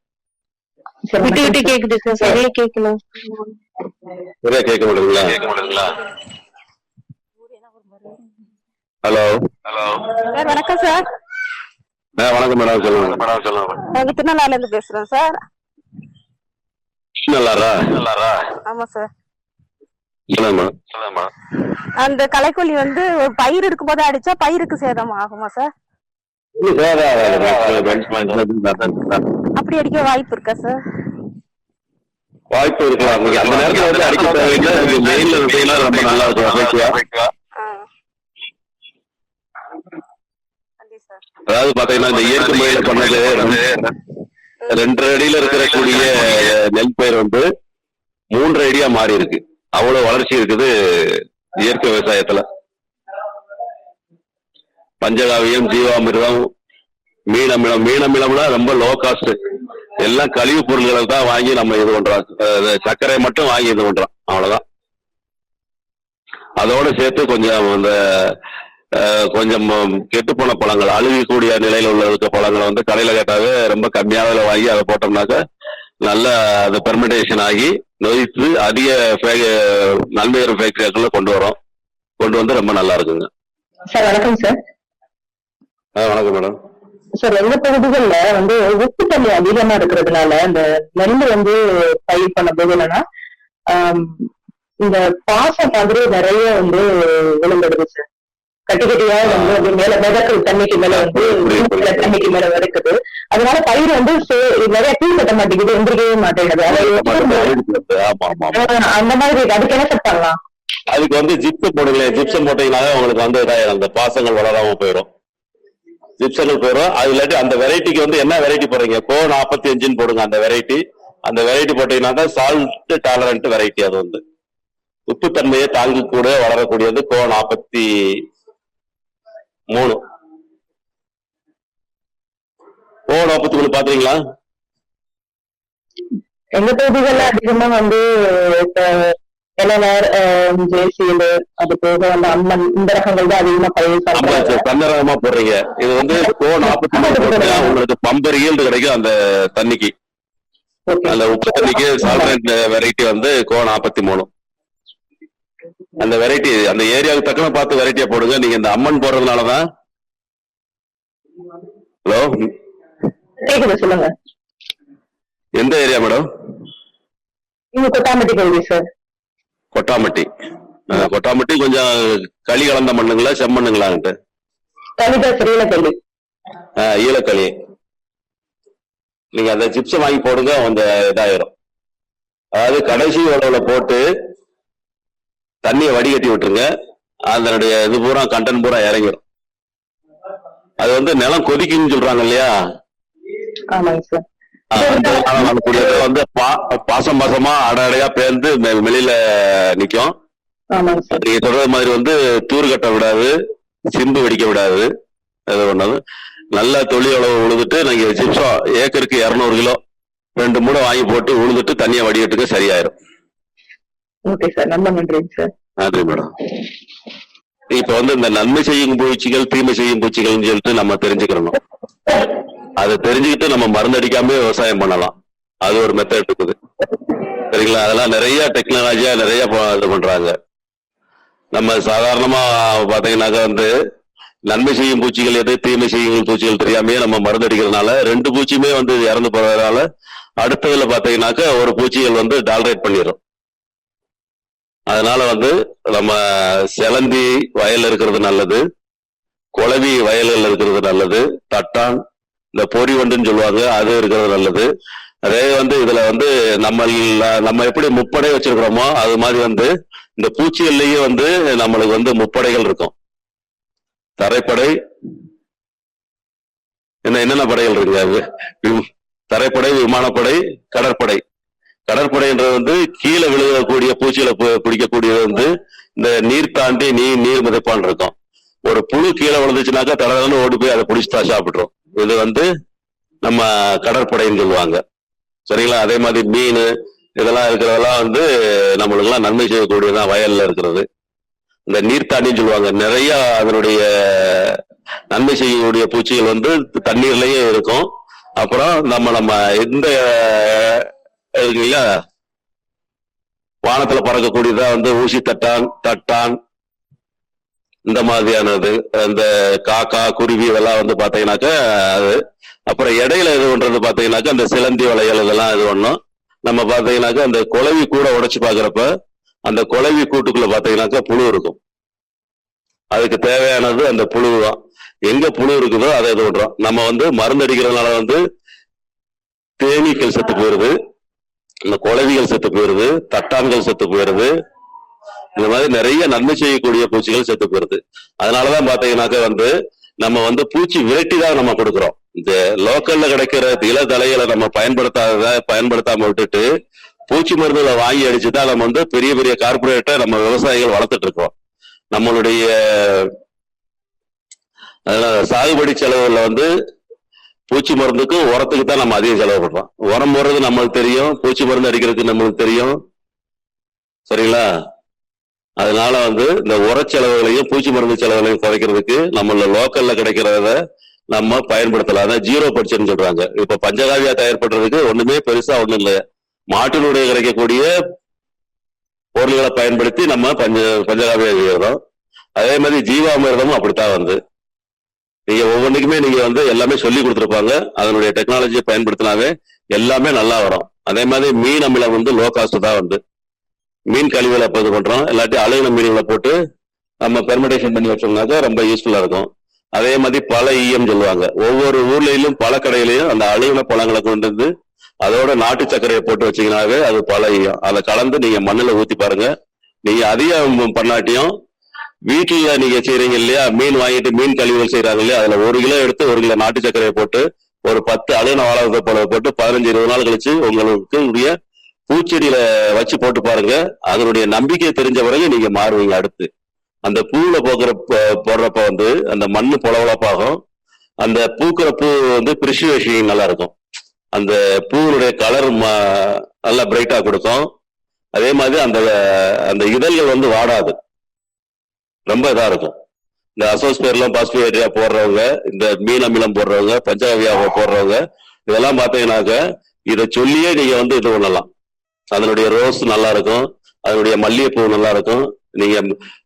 விட்டு விட்டு கேக்குது சார், சரியா கேட்கல. சரியா கேட்க முடியுங்களா? ஹலோ. சார் வணக்கம் சார். வணக்கம் மேடம், சொல்லுங்க மேடம். சொல்லுங்க. நாங்க திருநள்ளாறுல இருந்து பேசுறோம் சார். நல்லாரா? ஆமா சார். சொல்லுங்க மேடம். அந்த களைக்கொல்லி வந்து பயிர் இருக்கும் போது அடிச்சா பயிருக்கு சேதம் ஆகுமா சார்? அப்படி அடிக்க வாய்ப்பு இருக்கா சார்? வாய்ப்பு இருக்கலாம். அந்த நேரத்துல வந்து அடிக்க தேவையில்லை. வெயில்ல ரொம்ப நல்லா இருக்கும். அதாவது பாத்தீங்கன்னா இந்த இயற்கை முறையில பண்ணது 2 அடியில இருக்கக்கூடிய நெல் பயிர் வந்து 3 அடியா மாறி இருக்கு. அவ்வளவு வளர்ச்சி இருக்குது இயற்கை விவசாயத்துல. பஞ்சகாவியம், ஜீவாமிர்தம், மீனமிலம்னா ரொம்ப லோ காஸ்ட். எல்லாம் கழிவு பொருள்களை தான் வாங்கி நம்ம இது பண்றோம். சர்க்கரை மட்டும் வாங்கி இது பண்றோம், அவ்வளவுதான். அதோட சேர்த்து கொஞ்சம் கெட்டுப்போன பழங்கள், அழுகக்கூடிய நிலையில உள்ள பழங்களை வந்து கடையில கேட்டாவே ரொம்ப கம்மியான விலை வாங்கி அதை போட்டோம்னாக்க நல்ல அது பெர்மெண்டேஷன் ஆகி நொதித்து அதிக நன்மையர் ஃபேக்டரிக்குள்ள கொண்டு வந்து ரொம்ப நல்லா இருக்குங்க. சார் வணக்கம் சார். வணக்கம் மேடம். சார் எங்க பகுதிகள்ல வந்து உப்பு தண்ணி அதிகமா இருக்கிறதுனால இந்த நெல் வந்து பயிர் பண்ண போது என்னன்னா இந்த பாசம் மாதிரி நிறைய வந்து விழுந்துடுது சார். கட்டியா வந்து அது மேல மிதக்குது, தண்ணிக்கு மேல வந்து தண்ணிக்கு மேல மிதக்குது. அதனால பயிர் வந்து நிறைய தீ கட்ட மாட்டேங்குது, எந்திரிக்கவே மாட்டேங்குது. அந்த மாதிரி அதுக்கு என்ன சார் பண்ணலாம்? அதுக்கு வந்து ஜிப்சம் போடுங்களேன். ஜிப்சம் போட்டீங்கன்னாவே உங்களுக்கு வந்து அந்த பாசங்கள் வளராம போயிடும். ஜிப்சங்கள் போயிடும். அது இல்லாட்டி அந்த வெரைட்டிக்கு வந்து என்ன வெரைட்டி போடுறீங்க? கோ 45 போடுங்க. அந்த வெரைட்டி போட்டீங்கன்னா தான் சால்ட் டாலரண்ட் வெரைட்டி. அது வந்து உப்புத்தன்மையை தாங்கி கூட வளரக்கூடியது கோ 43. கோ 43 பாத்தீங்களா? எங்க பகுதிகள்ல அதிகமா வந்து ஜேசியல், அது போக வந்து அம்மன், இந்த ரகங்கள் தான் அதிகமா பயிர் தன்னரகமா போடுறீங்க. இது வந்து கோ 43 உங்களுக்கு பம்பர் ஈல்டு கிடைக்கும் அந்த தண்ணிக்கு. அந்த உப்பு தண்ணிக்கு சால்ட் வெரைட்டி வந்து கோ 43. அந்த வெரைட்டி அந்த ஏரியாவுக்கு தக்கன பார்த்து வெரைட்டியா போடுங்க. நீங்க இந்த அம்மன் போடுறதுனாலதான். ஹலோ கேக்குது, சொல்லுங்க. எந்த ஏரியா மேடம்? கொட்டாம்பட்டி பகுதி சார். கொட்டாம்பட்டி கொஞ்சம் களி கலந்த மண்ணுங்களா செம்மண்ணுங்களான்ட்டு? கவிதா சரியில கல்வி. ஈழக்களி நீங்க அந்த சிப்ஸை வாங்கி போடுங்க, கொஞ்சம் இதாயிரும். அதாவது கடைசி உழவுல போட்டு தண்ணியை வடிகட்டி விட்டுருங்க, அதனுடைய இது பூரா கண்டன் பூரா இறங்கிடும். அது வந்து நிலம் கொதிக்குன்னு சொல்றாங்க இல்லையா, ஆமாங்க சார். வந்து பாசம் பாசமா அடையா பேர்ந்து வெளியில நிக்கும். ஆமாங்க சார். நீங்க சொல்றது மாதிரி வந்து தூர் கட்ட விடாது, சிம்பு வெடிக்க விடாது. அது ஒண்ணாது. நல்லா தொழில் அளவு உழுதுட்டு நீங்க சிப்ஸா ஏக்கருக்கு 200 கிலோ 2 மூடை வாங்கி போட்டு உழுதுட்டு தண்ணியை வடிகட்டுக்கு சரியாயிரும். ஓகே சார், ரொம்ப நன்றிங்க சார். நன்றி மேடம். இப்ப வந்து இந்த நன்மை செய்யும் பூச்சிகள் தீமை செய்யும் பூச்சிகள்னு சொல்லிட்டு நம்ம தெரிஞ்சுக்கிறோம். அதை தெரிஞ்சுக்கிட்டு நம்ம மருந்தடிக்காம விவசாயம் பண்ணலாம். அது ஒரு மெத்தட் இருக்குது, சரிங்களா? அதெல்லாம் நிறைய டெக்னாலஜியா நிறைய இது பண்றாங்க. நம்ம சாதாரணமா பாத்தீங்கன்னாக்கா வந்து நன்மை செய்யும் பூச்சிகள் எது தீமை செய்யும் பூச்சிகள் தெரியாமே நம்ம மருந்தடிக்கிறதுனால 2 பூச்சியுமே வந்து இறந்து போறதுனால அடுத்ததுல பாத்தீங்கன்னாக்கா ஒரு பூச்சிகள் வந்து டாலரேட் பண்ணிடும். அதனால வந்து நம்ம செலந்தி வயல் இருக்கிறது நல்லது, குளவி வயல்கள் இருக்கிறது நல்லது, தட்டான் இந்த பொறி வண்டுன்னு சொல்லுவாங்க அது இருக்கிறது நல்லது. அதே வந்து இதுல வந்து நம்ம எப்படி முப்படை வச்சிருக்கிறோமோ அது மாதிரி வந்து இந்த பூச்சிகள்லயே வந்து நம்மளுக்கு வந்து முப்படைகள் இருக்கும். தரைப்படை, என்னென்ன படைகள் இருக்குங்க? தரைப்படை, விமானப்படை, கடற்படை. கடற்படைன்றது வந்து கீழே விழுகக்கூடிய பூச்சிகளை பிடிக்கக்கூடியது வந்து இந்த நீர் தாண்டி நீர் மிதப்பான் இருக்கும். ஒரு புழு கீழே விழுந்துச்சுனாக்கா தடவை ஓடி போய் அதை பிடிச்சிட்டா சாப்பிட்டுரும். இது வந்து நம்ம கடற்படைன்னு சொல்லுவாங்க, சரிங்களா? அதே மாதிரி மீன் இதெல்லாம் இருக்கிறதெல்லாம் வந்து நம்மளுக்கு எல்லாம் நன்மை செய்யக்கூடியதான் வயல்ல இருக்கிறது. இந்த நீர்த்தாண்டின்னு சொல்லுவாங்க, நிறைய அதனுடைய நன்மை செய்யக்கூடிய பூச்சிகள் வந்து தண்ணீர்லயே இருக்கும். அப்புறம் நம்ம இந்த இல்லையா வானத்துல பறக்கக்கூடியதா வந்து ஊசி தட்டான் இந்த மாதிரியானது, இந்த காக்கா குருவி இதெல்லாம் வந்து பாத்தீங்கன்னாக்கா அது. அப்புறம் இடையில இது பண்றது பாத்தீங்கன்னாக்கா அந்த சிலந்தி வளையல் இதெல்லாம் இது பண்ணும். நம்ம பாத்தீங்கன்னாக்கா அந்த குளவி கூட உடைச்சு பாக்குறப்ப அந்த குளவி கூட்டுக்குள்ள பாத்தீங்கன்னாக்கா புழு இருக்கும். அதுக்கு தேவையானது அந்த புழு தான். எங்க புழு இருக்குதோ அதை இது பண்றோம். நம்ம வந்து மருந்து அடிக்கிறதுனால வந்து தேனீக்கள் செத்து போயிருது, இந்த குளவிகள் செத்து போயிருது, தட்டான்கள் செத்து போயிருது, இந்த மாதிரி நிறைய நன்மை செய்யக்கூடிய பூச்சிகள் செத்து போயிருது. அதனாலதான் பாத்தீங்கன்னாக்க வந்து நம்ம வந்து பூச்சி விரட்டி தான் நம்ம கொடுக்குறோம். இந்த லோக்கல்ல கிடைக்கிற இளதலைகளை நம்ம பயன்படுத்தாம விட்டுட்டு பூச்சி மருந்துகளை வாங்கி அடிச்சுதான் நம்ம வந்து பெரிய பெரிய கார்பரேட்டை நம்ம விவசாயிகள் வளர்த்துட்டு இருக்கோம். நம்மளுடைய சாகுபடி செலவுல வந்து பூச்சி மருந்துக்கு உரத்துக்கு தான் நம்ம அதிகம் செலவு பண்றோம். உரம் போடுறது நம்மளுக்கு தெரியும், பூச்சி மருந்து அடிக்கிறதுக்கு நம்மளுக்கு தெரியும், சரிங்களா? அதனால வந்து இந்த உர செலவுகளையும் பூச்சி மருந்து செலவுகளையும் குறைக்கிறதுக்கு நம்மள லோக்கல்ல கிடைக்கிறத நம்ம பயன்படுத்தலாம். அதான் 0% சொல்றாங்க. இப்ப பஞ்சகாவியா தயார் பண்றதுக்கு ஒண்ணுமே பெருசா ஒண்ணும் இல்லை, மாட்டினுடைய கிடைக்கக்கூடிய பொருள்களை பயன்படுத்தி நம்ம பஞ்சகாவியா செய்யறோம். அதே மாதிரி ஜீவாமிர்தமும் அப்படித்தான் வந்து நீங்க ஒவ்வொன்றுக்குமே நீங்க வந்து எல்லாமே சொல்லி கொடுத்துருப்பாங்க. அதனுடைய டெக்னாலஜியை பயன்படுத்தினாவே எல்லாமே நல்லா வரும். அதே மாதிரி மீன் அமிலம் வந்து லோ காஸ்ட் தான் வந்து மீன் கழிவுகளை இது பண்றோம். எல்லாத்தையும் அழுகின மீன்களை போட்டு நம்ம பெர்மெண்டேஷன் பண்ணி வச்சோம்னாக்கா ரொம்ப யூஸ்ஃபுல்லா இருக்கும். அதே மாதிரி பல ஈயம் சொல்லுவாங்க. ஒவ்வொரு ஊர்லயும் பல கடையிலையும் அந்த அழுகின பழங்களை கொண்டு வந்து அதோட நாட்டு சர்க்கரையை போட்டு வச்சீங்கன்னாவே அது பல ஈயம். அதை கலந்து நீங்க மண்ணில் ஊத்தி பாருங்க. நீங்க அதிகம் பண்ணாட்டியும் வீட்டுல நீங்க செய்யறீங்க இல்லையா, மீன் வாங்கிட்டு மீன் கழிவுகள் செய்யறாங்க இல்லையா, அதுல 1 கிலோ எடுத்து 1 கிலோ நாட்டு சர்க்கரையை போட்டு ஒரு 10 அழுகின வாழை போல போட்டு 15-20 நாள் கழிச்சு உங்களுக்கு பூச்செடியில வச்சு போட்டு பாருங்க. அதனுடைய நம்பிக்கை தெரிஞ்ச பிறகு நீங்க மாறுவீங்க. அடுத்து அந்த பூவுல போடுறப்ப வந்து அந்த மண்ணு பொலவளப்பாகும். அந்த பூக்கிற பூ வந்து பிரிசிவேஷன் நல்லா இருக்கும். அந்த பூவுடைய கலர் நல்லா பிரைட்டா கொடுக்கும். அதே மாதிரி அந்த இதழ்கள் வந்து வாடாது, ரொம்ப இதா இருக்கும். இந்த அசோஸ்பேர்லாம் பாஸ்பேரியா போடுறவங்க, இந்த மீன் அமிலம் போடுறவங்க, பஞ்சகாவியா போடுறவங்க இதெல்லாம் பாத்தீங்கன்னாக்க இதை சொல்லியே நீங்க வந்து இது பண்ணலாம். அதனுடைய ரோஸ் நல்லா இருக்கும், அதனுடைய மல்லிகைப்பூ நல்லா இருக்கும். நீங்க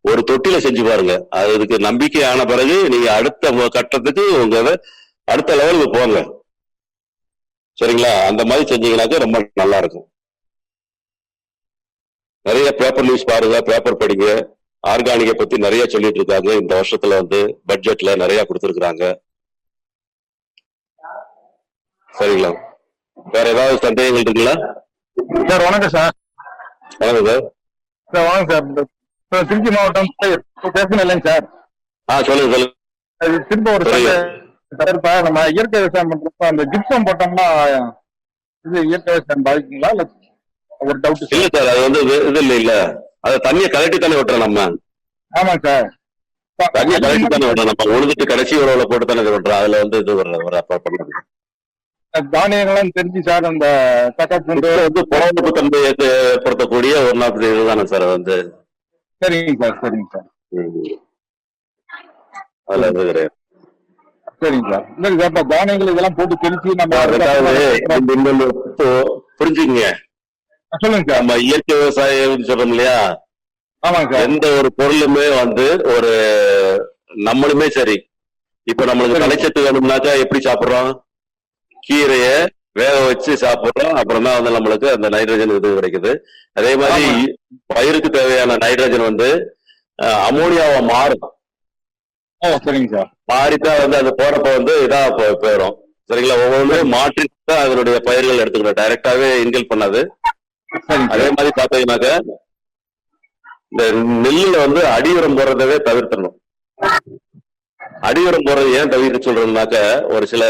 ஒரு தொட்டில செஞ்சு பாருங்க. அதுக்கு நம்பிக்கை ஆன பிறகு நீங்க அடுத்த கட்டத்துக்கு உங்க அடுத்த லெவலுக்கு போங்க, சரிங்களா? அந்த மாதிரி செஞ்சீங்கன்னாக்க ரொம்ப நல்லா இருக்கும். நிறைய பேப்பர் நியூஸ் பாருங்க, பேப்பர் படிங்க. ஆர்கானிக்கை பத்தி நிறைய சொல்லிட்டு இருக்காங்க. இந்த வருஷத்துல வந்து பட்ஜெட்ல நிறைய கொடுத்துருக்காங்க. சரிங்களா? வேற ஏதாவது சந்தேகங்கள் இருக்குங்களா? சார் வணக்கம் சார். வணக்கம் சார். சார் வணக்கம் சார். திருச்சி மாவட்டம் பேசணும் இல்லைங்க சார்? சொல்லுங்க சொல்லுங்க. அது திரும்ப ஒரு சொல்லுங்க. சார் இப்ப நம்ம இயற்கை விவசாயம் பண்றப்ப அந்த ஜிப்சம் போட்டோம்னா இது இயற்கை விவசாயம் பாதிக்குங்களா இல்ல ஒரு டவுட் இல்ல சார். சார், அது வந்து இது இல்ல. அதை தண்ணியை கலட்டி தானே விட்டுறோம் நம்ம. ஆமாங்க சார். தண்ணியை கலட்டி தானே விட்டுறோம் நம்ம. உழுதுட்டு கடைசி உறவுல போட்டு தானே இது விட்டுறோம். அதுல வந்து இது ஒரு அப்பா பண்ணுறது தானியங்கள்லாம் தெரிஞ்சு சார் அந்த தக்காப்புண்டு வந்து புலவெடுப்பு தன்மையை ஏற்படுத்தக்கூடிய ஒரு நாள் இதுதானே சார் அது வந்து. சரிங்க சார். சரிங்க சார். அதுல வந்து கிடையாது. சரிங்க சார். இல்லைங்க சார் இப்ப தானியங்கள் இதெல்லாம் போட்டு தெளிச்சு நம்ம ரெண்டாவது புரிஞ்சுக்கங்க. சொல்லுங்க சார். நம்ம இயற்கை விவசாயம் சொல்றோம் இல்லையா? ஆமாங்க சார். எந்த ஒரு பொருளுமே வந்து ஒரு நம்மளுமே சரி, இப்ப நம்மளுக்கு தலைச்சத்து வேணும்னாக்கா எப்படி சாப்பிடுறோம்? கீரைய வேக வச்சு சாப்பிடுறோம். அப்புறம் தான் வந்து நம்மளுக்கு அந்த நைட்ரஜன் இது கிடைக்குது. அதே மாதிரி பயிருக்கு தேவையான நைட்ரஜன் வந்து அமோனியாவா மாறும். சரிங்க சார். மாறித்தான் வந்து அது போறப்ப வந்து இதா போயிடும். சரிங்களா? ஒவ்வொன்றும் மாற்றி தான் அதனுடைய பயிர்கள் எடுத்துக்கணும். டைரக்டாவே இன்கல் பண்ணாது. அதே மாதிரி பாத்தீங்கன்னாக்க இந்த நெல்லுல வந்து அடியுரம் போடுறதவே தவிர்த்தணும். அடியுரம் போடுறது ஏன் தவிர்க்க சொல்றோம்னாக்க, ஒரு சில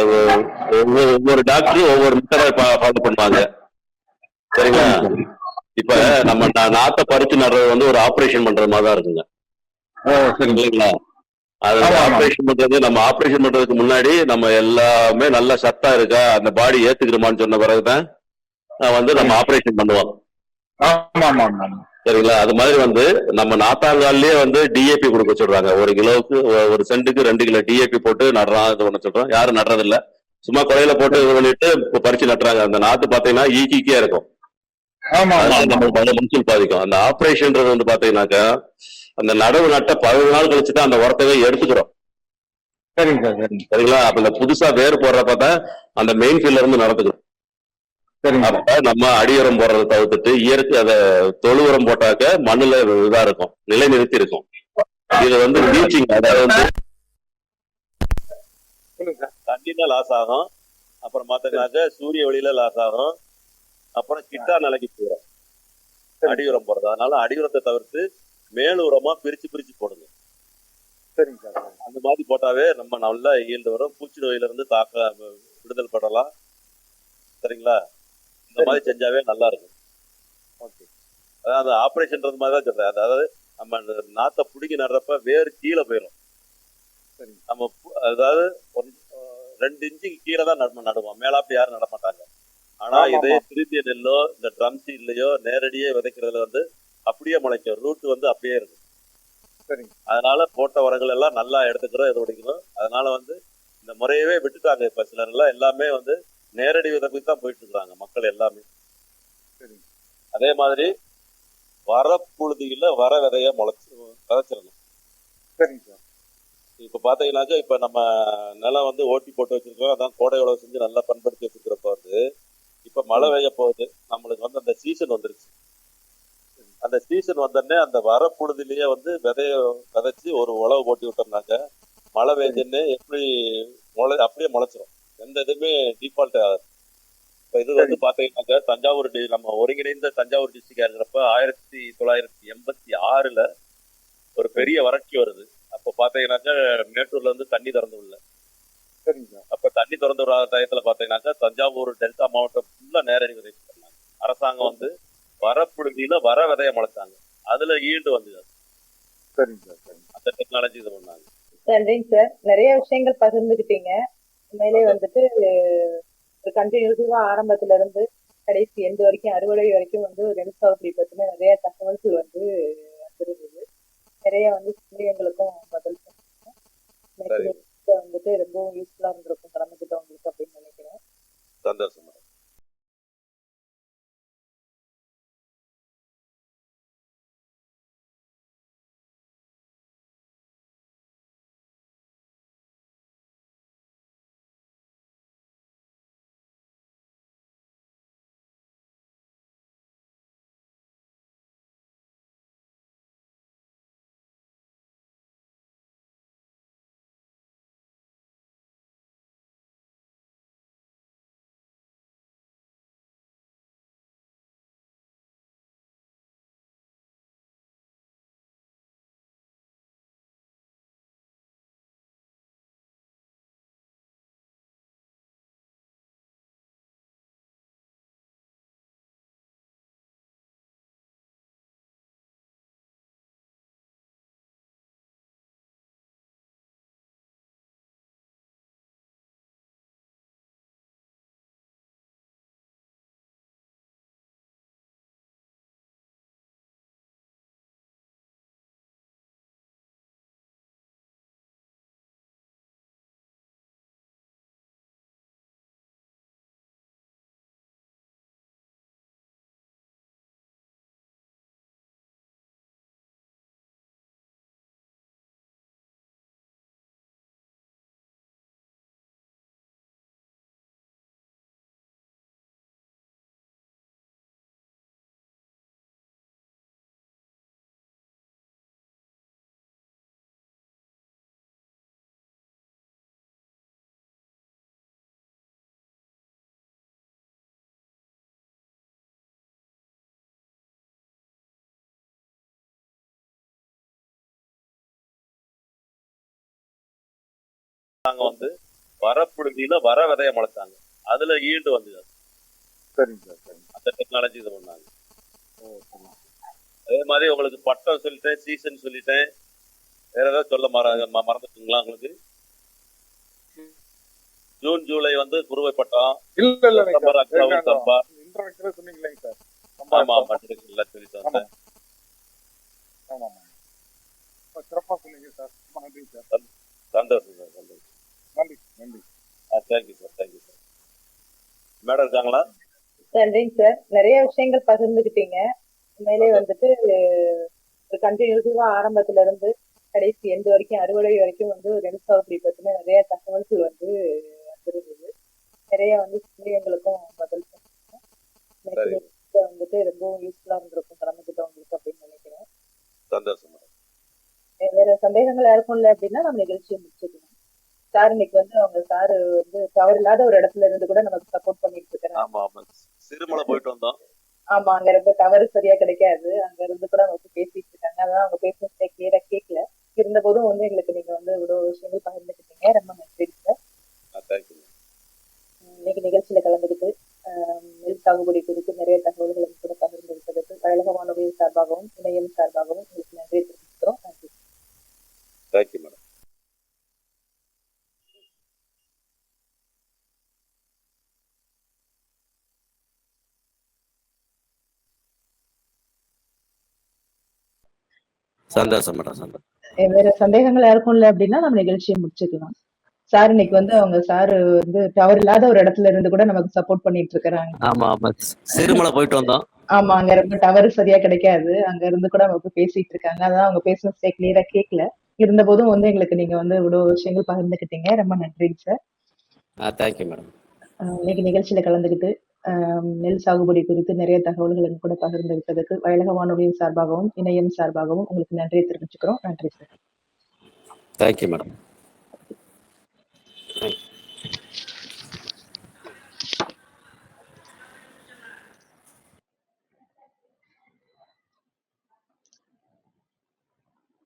ஒவ்வொரு டாக்டரும் ஒவ்வொரு மெத்தடை ஃபாலோ பண்ணுவாங்க. சரிங்களா? இப்ப நம்ம நாத்தை பறிச்சு நடுறது வந்து ஒரு ஆபரேஷன் பண்றது மாதிரி தான் இருக்குங்க. இல்லைங்களா? அது ஆபரேஷன் பண்றது, நம்ம ஆபரேஷன் பண்றதுக்கு முன்னாடி நம்ம எல்லாமே நல்லா சத்தா இருக்கா, அந்த பாடி ஏத்துக்கிறோமான்னு சொன்ன பிறகுதான் வந்து நம்ம ஆபரேஷன் பண்ணுவோம். சரிங்களா? அது மாதிரி வந்து நம்ம நாத்தாங்காலே வந்து டிஏபி கொடுக்க சொல்றாங்க. ஒரு கிலோவுக்கு ஒரு சென்ட்டுக்கு 2 கிலோ டிஏபி போட்டு நடுறான். இது ஒண்ணு சொல்றோம். யாரும் நடுறது இல்ல. சும்மா கொலையில போட்டு இது பண்ணிட்டு பறிச்சு நட்டுறாங்க. அந்த நாத்து பாத்தீங்கன்னா ஈக்கிக்கே இருக்கும். மஞ்சள் பாதிக்கும். அந்த ஆபரேஷன்ன்றது வந்து பாத்தீங்கன்னாக்கா அந்த நடவு நட்ட 15 நாள் கழிச்சுதான் அந்த உரத்தவே எடுத்துக்கிறோம். சரிங்களா? அப்ப இந்த புதுசா வேறு போடுறப்பதான் அந்த மெயின் ஃபீல்ட்ல இருந்து நடத்துக்கிறோம். அப்ப நம்ம அடியுரம் போடுறதை தவிர்த்துட்டு இயற்கை அதை தொழு உரம் போட்டாக்க மண்ணுல இதா இருக்கும், நிலை நிறுத்தி இருக்கும். இது வந்து பீச்சிங், அதாவது வந்து தண்ணில லாஸ் ஆகும். அப்புறம் பாத்தீங்கன்னாக்க சூரிய ஒளியில லாஸ் ஆகும். அப்புறம் கிட்டா நிலைக்கு போயிடும் அடியுரம் போடுறது. அதனால அடியுரத்தை தவிர்த்து மேல் உரமா பிரிச்சு பிரிச்சு போடுங்க. சரிங்க சார். அந்த மாதிரி போட்டாவே நம்ம நல்லா ஈல்டு வரும். பூச்சி நோயில இருந்து விடுதல் படலாம். சரிங்களா? இந்த மாதிரி செஞ்சாவே நல்லா இருக்கும். ஓகே. அதாவது ஆபரேஷன்றது மாதிரி தான் சொல்றேன். அதாவது நம்ம நாத்தை பிடிங்கி நடுறப்ப வேறு கீழே போயிடும். நம்ம அதாவது 2 இன்ச்சுக்கு கீழே தான் நடுவோம். மேலாப்படி யாரும் நட மாட்டாங்க. ஆனா இதே திருத்திய நெல்லோ இந்த ட்ரம் சீட்லயோ நேரடியே விதைக்கிறதுல வந்து அப்படியே முளைக்கும். ரூட் வந்து அப்படியே இருக்கும். அதனால போட்ட உரங்கள் எல்லாம் நல்லா எடுத்துக்கிறோம், இது உடைக்கணும். அதனால வந்து இந்த முறையவே விட்டுட்டாங்க. இப்ப சிலர் எல்லாம் எல்லாமே வந்து நேரடி விதைப்புக்கு தான் போயிட்டு இருக்காங்க மக்கள் எல்லாமே. அதே மாதிரி வர புழுதியில வர விதைய விதைச்சிடணும். சரிங்க சார். இப்ப பாத்தீங்கன்னாக்கா இப்ப நம்ம நிலம் வந்து ஓட்டி போட்டு வச்சிருக்கோம். அதான் கோடை உழவு செஞ்சு நல்லா பண்படுத்தி வச்சிருக்கிறப்ப வந்து இப்ப மழை பெய்ய போகுது. நம்மளுக்கு வந்து அந்த சீசன் வந்துருச்சு. அந்த சீசன் வந்தோடனே அந்த வர புழுதிலேயே வந்து விதைச்சு ஒரு உழவு போட்டி விட்டோம்னாக்க மழை பெய்ஞ்சுன்னு எப்படி அப்படியே முளைச்சிடும். எந்த இதுவுமே டிஃபால்ட் ஆகாது. இப்ப இது வந்து பாத்தீங்கன்னாக்க தஞ்சாவூர் நம்ம ஒருங்கிணைந்த தஞ்சாவூர் டிஸ்ட்ரிக்டா இருக்கிறப்ப 1986 ஒரு பெரிய வறட்சி வருது. அப்ப பாத்தீங்கன்னாக்க மேட்டூர்ல இருந்து தண்ணி திறந்து விடல. அப்ப தண்ணி திறந்து விடாத டயத்துல பாத்தீங்கன்னாக்கா தஞ்சாவூர் டெல்டா மாவட்டம் ஃபுல்லா நேரடி விதை பண்ணாங்க. அரசாங்கம் வந்து வரப்புழுதியில வர விதைய முளைச்சாங்க. அதுல ஈல்டு வந்தது. அந்த டெக்னாலஜி இது பண்ணாங்க. நன்றிங்க சார். நிறைய விஷயங்கள் பகிர்ந்துக்கிட்டீங்க. உண்மையிலே வந்துட்டு கண்டினியூஸா ஆரம்பத்துல இருந்து கடைசி எண்டு வரைக்கும் அறுவடை வரைக்கும் வந்து நெல்சாகுபடி பத்தின நிறைய தகவல்கள் வந்து வந்துருந்தது. நிறைய வந்து சந்தேகங்களுக்கும் பதில் வந்துட்டு ரொம்பவும் யூஸ்ஃபுல்லா இருந்திருக்கும் கடமைக்கிட்ட உங்களுக்கு அப்படின்னு நினைக்கிறேன். சந்தோஷம். நாங்க வந்து வரப்புழுதியில வர விதைய முளைச்சாங்க. அதுல ஈல்டு வந்தது. சரிங்க சார் சரிங்க. அந்த டெக்னாலஜி இது பண்ணாங்க. ஓ, சரிங்க. அதே மாதிரி உங்களுக்கு பட்டம் சொல்லிட்டேன், சீசன் சொல்லிட்டேன். வேற ஏதாவது சொல்ல மறந்துட்டுங்களா உங்களுக்கு? ஜூன் ஜூலை வந்து குறுவை பட்டம், இல்ல இல்ல செப்டம்பர் அக்டோபர் சம்பா. இன்ட்ரோடக்டர் சொன்னீங்களேங்க சார். ஆமா ஆமா எல்லாம் சொல்லிட்டு வந்தேன். ஆமா ஆமா. சிறப்பா சொன்னீங்க சார். ரொம்ப நன்றி சார். சந்தோஷம் சார், சந்தோஷம். நன்றி நன்றி. Thank you sir, thank you sir. Madam இருக்காங்களா? நன்றிங்க சார். நிறைய விஷயங்கள் பகிர்ந்துக்கிட்டீங்க. உண்மையிலே வந்துட்டு ஒரு கண்டினியூஸா ஆரம்பத்துல இருந்து கடைசி எண்டு வரைக்கும் அறுவடை வரைக்கும் வந்து நெல் சாகுபடி பத்தின நிறைய தகவல்கள் வந்து வந்திருந்தது. நிறைய வந்து சந்தேகங்களுக்கும் பதில் சொன்னீங்க. சரி. வந்துட்டு ரொம்பவும் யூஸ்ஃபுல்லா இருந்திருக்கும் கலந்துக்கிட்டவங்களுக்கு அப்படின்னு நினைக்கிறேன். சந்தோஷம் மேடம். வேற சந்தேகங்கள் யாருக்கும் இல்லை அப்படின்னா நம்ம நிகழ்ச்சியை முடிச்சுக்கணும். சார் இன்னைக்கு வந்து அவங்க சாரு வந்து தவறு இல்லாத ஒரு இடத்துல இருந்து கூட நமக்கு சப்போர்ட் பண்ணிட்டு இருக்கிறாங்க. ஆமா ஆமா, சிறுமலை போயிட்டு வந்தோம். ஆமா, அங்க ரொம்ப டவர் சரியா கிடைக்காது. அங்க இருந்து கூட அவங்க பேசிட்டு இருக்காங்க. அதான் அவங்க பேசுறதே கிளியரா கேட்கல. இருந்த போதும் வந்து எங்களுக்கு நீங்க வந்து இவ்வளவு விஷயங்கள் பகிர்ந்துக்கிட்டீங்க. ரொம்ப நன்றி சார். தேங்க்யூ. இன்னைக்கு நிகழ்ச்சியில கலந்துக்கிட்டு நெல் சாகுபடி குறித்து நிறைய தகவல்களை கூட பகிர்ந்துவிட்டதற்கு கழக வானொலி சார்பாகவும் இணையம் சார்பாகவும் உங்களுக்கு நன்றி தெரிவிக்கிறோம். நன்றி. Thank you madam. சந்தோஷம் மேடம், சந்தோஷம். வேற சந்தேகங்கள் யாருக்கும் இல்லை அப்படின்னா நம்ம நிகழ்ச்சியை முடிச்சுக்கலாம். சார் இன்னைக்கு வந்து அவங்க சாரு வந்து டவர் இல்லாத ஒரு இடத்துல இருந்து கூட நமக்கு சப்போர்ட் பண்ணிட்டு இருக்கிறாங்க. ஆமா ஆமா, சிறுமலை போயிட்டு வந்தோம். ஆமா, அங்க ரொம்ப டவர் சரியா கிடைக்காது. அங்க இருந்து கூட அவங்க பேசிட்டு இருக்காங்க. அதான் அவங்க பேசுனதே கிளியரா கேட்கல. இருந்த போதும் வந்து எங்களுக்கு நீங்க வந்து இவ்வளவு விஷயங்கள் பகிர்ந்துக்கிட்டீங்க. ரொம்ப நன்றிங்க சார். Thank you madam. இன்னைக்கு நிகழ்ச்சியில கலந்துக்கிட்டு நெல் சாகுபடி குறித்து நிறைய தகவல்களை கூட பகிர்ந்துவிட்டதுக்கு வயலக வானொலியின் சார்பாகவும் இணையம் சார்பாகவும் உங்களுக்கு நன்றியை தெரிவிச்சுக்கிறோம். நன்றி சார். Thank you madam.